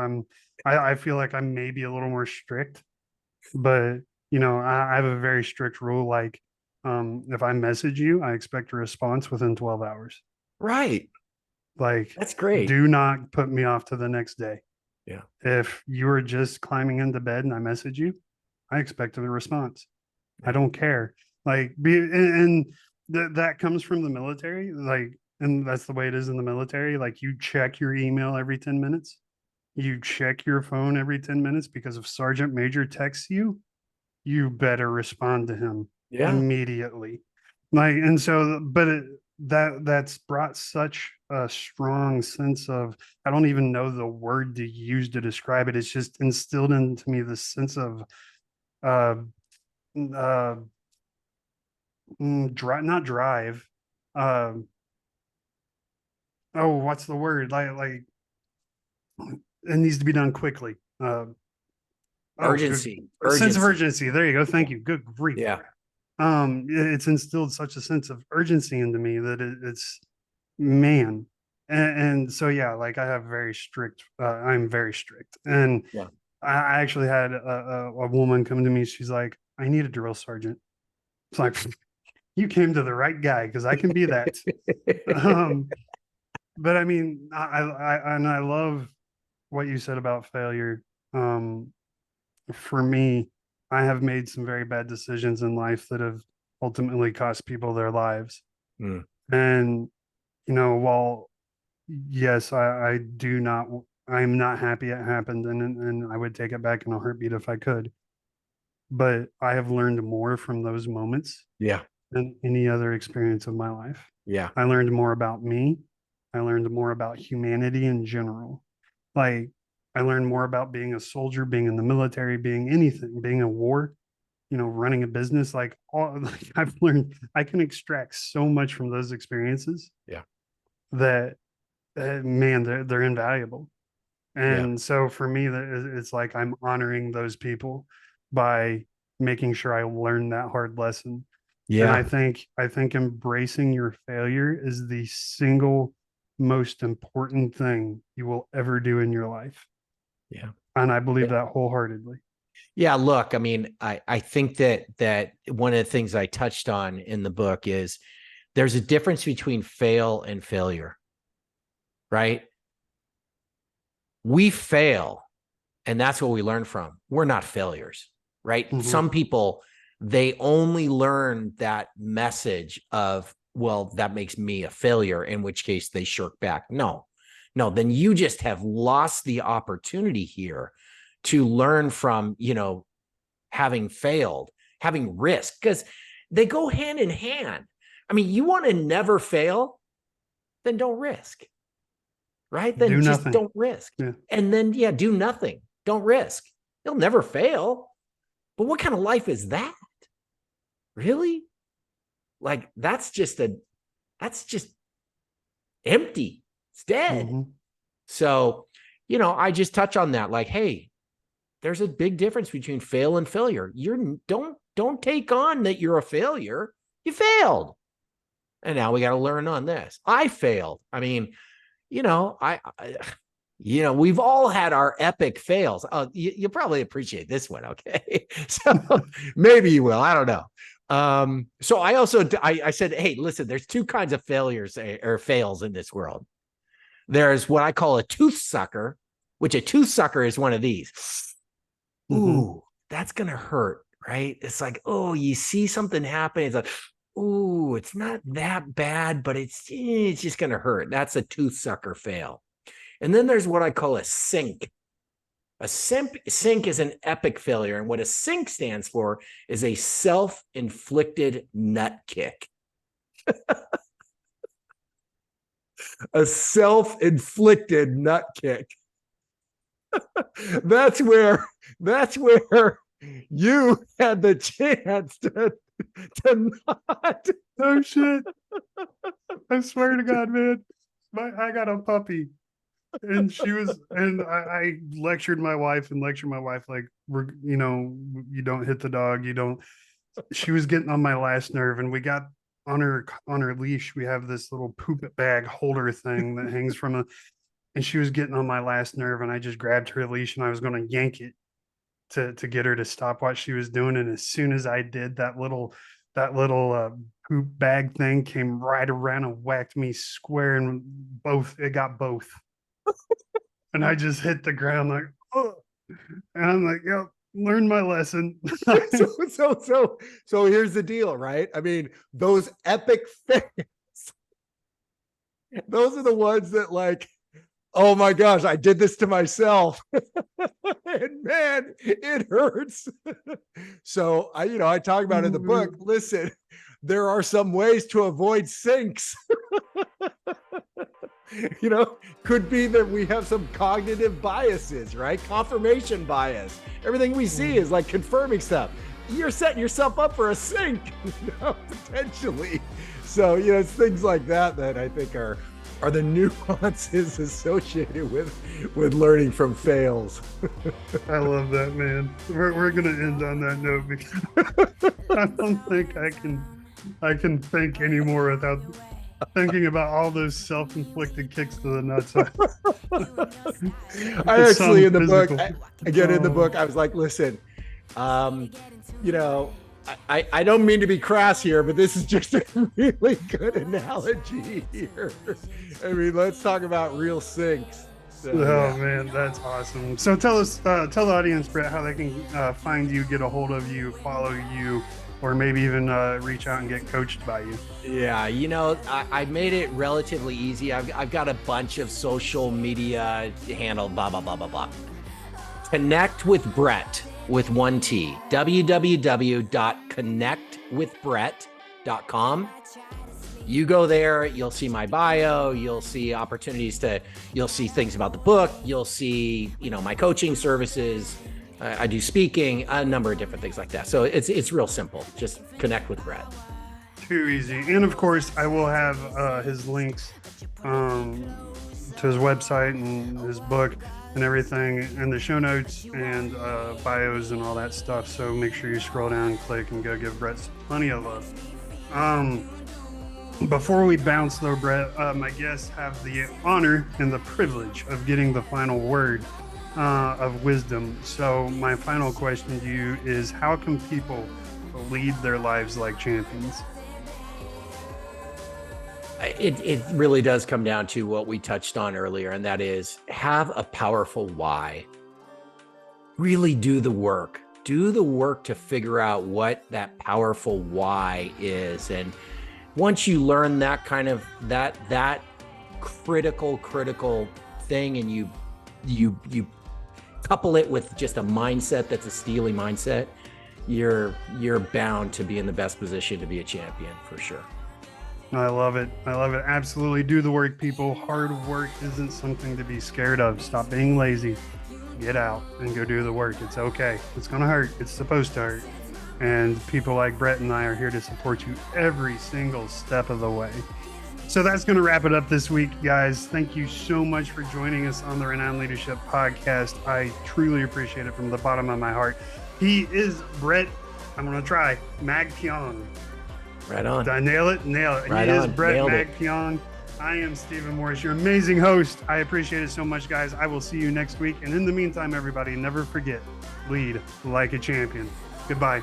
I feel like I'm maybe a little more strict, but I have a very strict rule. Like, if I message you, I expect a response within 12 hours. Right. Like, That's great. do not put me off to the next day. Yeah. If you were just climbing into bed and I message you, I expect a response. I Yeah. don't care. Like, and that comes from the military. Like, and that's the way it is in the military. Like, you check your email every 10 minutes. You check your phone every 10 minutes, because if Sergeant Major texts you, you better respond to him Yeah. immediately. Like, and so, but that's brought such a strong sense of, I don't even know the word to use to describe it. It's just instilled into me this sense of uh uh not drive. Um oh, what's the word? Like it needs to be done quickly. Oh, good. Urgency. A sense of Urgency. urgency. There you go. Yeah. Thank you. Good grief. Yeah. It's instilled such a sense of urgency into me that it's, man. And so yeah, like I have very strict, I'm very strict. And Yeah. I actually had a woman come to me. She's like, I need a drill sergeant. It's like, you came to the right guy, because I can be that. Um, but I mean, and I love what you said about failure. Um, for me, I have made some very bad decisions in life that have ultimately cost people their lives. Mm. And, while yes, I do not, I'm not happy it happened, and I would take it back in a heartbeat if I could. But I have learned more from those moments Yeah. than any other experience of my life. Yeah. I learned more about me. I learned more about humanity in general. Like, I learned more about being a soldier, being in the military, being anything, being a war, running a business. Like, all, like I've learned I can extract so much from those experiences Yeah. that, man, they're invaluable. Yeah. And so for me, it's like I'm honoring those people by making sure I learn that hard lesson. And Yeah. I think embracing your failure is the single most important thing you will ever do in your life. Yeah. And I believe that wholeheartedly. Yeah. Look, I mean, I think that one of the things I touched on in the book is there's a difference between fail and failure, right? We fail, and that's what we learn from. We're not failures, right? Mm-hmm. Some people, they only learn that message of, well, that makes me a failure, in which case they shirk back. No, then you just have lost the opportunity here to learn from, having failed, having risk, because they go hand in hand. I mean, you want to never fail, then don't risk, right? Then Do just nothing. don't risk. Yeah. And then, yeah, do nothing. Don't risk. You'll never fail. But what kind of life is that? Really? Like, that's just empty. It's dead. Mm-hmm. So, I just touch on that. Like, hey, there's a big difference between fail and failure. Don't take on that you're a failure. You failed. And now we got to learn on this. I failed. I mean, we've all had our epic fails. Oh, you probably appreciate this one. Okay. So maybe you will. I don't know. So I also, I said, hey, listen, there's two kinds of failures or fails in this world. There's what I call a tooth sucker, which a tooth sucker is one of these. Mm-hmm. Ooh, that's going to hurt, right? It's like, oh, you see something happen. It's like, ooh, it's not that bad, but it's just going to hurt. That's a tooth sucker fail. And then there's what I call a sink. A sink is an epic failure. And what a sink stands for is a self-inflicted nut kick. A self-inflicted nut kick. That's where you had the chance to not. Oh shit. I swear to God, man. I got a puppy. And I lectured my wife like, you don't hit the dog. She was getting on my last nerve, and we got on her leash. We have this little poop bag holder thing that hangs from and she was getting on my last nerve, and I just grabbed her leash and I was going to yank it to get her to stop what she was doing. And as soon as I did, that little poop bag thing came right around and whacked me square in both. It got both. And I just hit the ground like, oh, and I'm like, yep, learned my lesson. So here's the deal, right? I mean, those epic fails, those are the ones that like, oh my gosh, I did this to myself. And man, it hurts. So I talk about in the book, listen, there are some ways to avoid sinks. Could be that we have some cognitive biases, right? Confirmation bias. Everything we see is like confirming stuff. You're setting yourself up for a sink, potentially. So, it's things like that I think are the nuances associated with learning from fails. I love that, man. We're gonna end on that note because I don't think I can think anymore without thinking about all those self-inflicted kicks to the nuts. I actually in the book, in the book, I was like, listen, I don't mean to be crass here, but this is just a really good analogy here. I mean, let's talk about real sinks. So, man, that's awesome. So tell the audience, Bret, how they can find you, get a hold of you, follow you, or maybe even reach out and get coached by you. Yeah, I made it relatively easy. I've got a bunch of social media handle, blah, blah, blah, blah, blah. Connect with Bret with one T, www.connectwithbret.com. You go there, you'll see my bio, you'll see you'll see things about the book, you'll see, my coaching services. I do speaking, a number of different things like that. So it's real simple. Just connect with Bret. Too easy. And of course, I will have his links to his website and his book and everything in the show notes and bios and all that stuff. So make sure you scroll down and click and go give Bret plenty of love. Before we bounce though, Bret, my guests have the honor and the privilege of getting the final word of wisdom. So my final question to you is, how can people lead their lives like champions? It really does come down to what we touched on earlier, and that is have a powerful why. Really do the work. Do the work to figure out what that powerful why is. And once you learn that kind of that critical thing, and you couple it with just a mindset that's a steely mindset, you're bound to be in the best position to be a champion for sure. I love it. Absolutely. Do the work, people. Hard work isn't something to be scared of. Stop being lazy. Get out and go do the work. It's okay. It's going to hurt. It's supposed to hurt. And people like Bret and I are here to support you every single step of the way. So that's going to wrap it up this week, guys. Thank you so much for joining us on the Renowned Leadership Podcast. I truly appreciate it from the bottom of my heart. He is Bret, I'm going to try, Magpiong. Right on. Did I nail it? Nail it. Right he on. is Bret Nailed Magpiong. I am Stephen Morris, your amazing host. I appreciate it so much, guys. I will see you next week. And in the meantime, everybody, never forget, lead like a champion. Goodbye.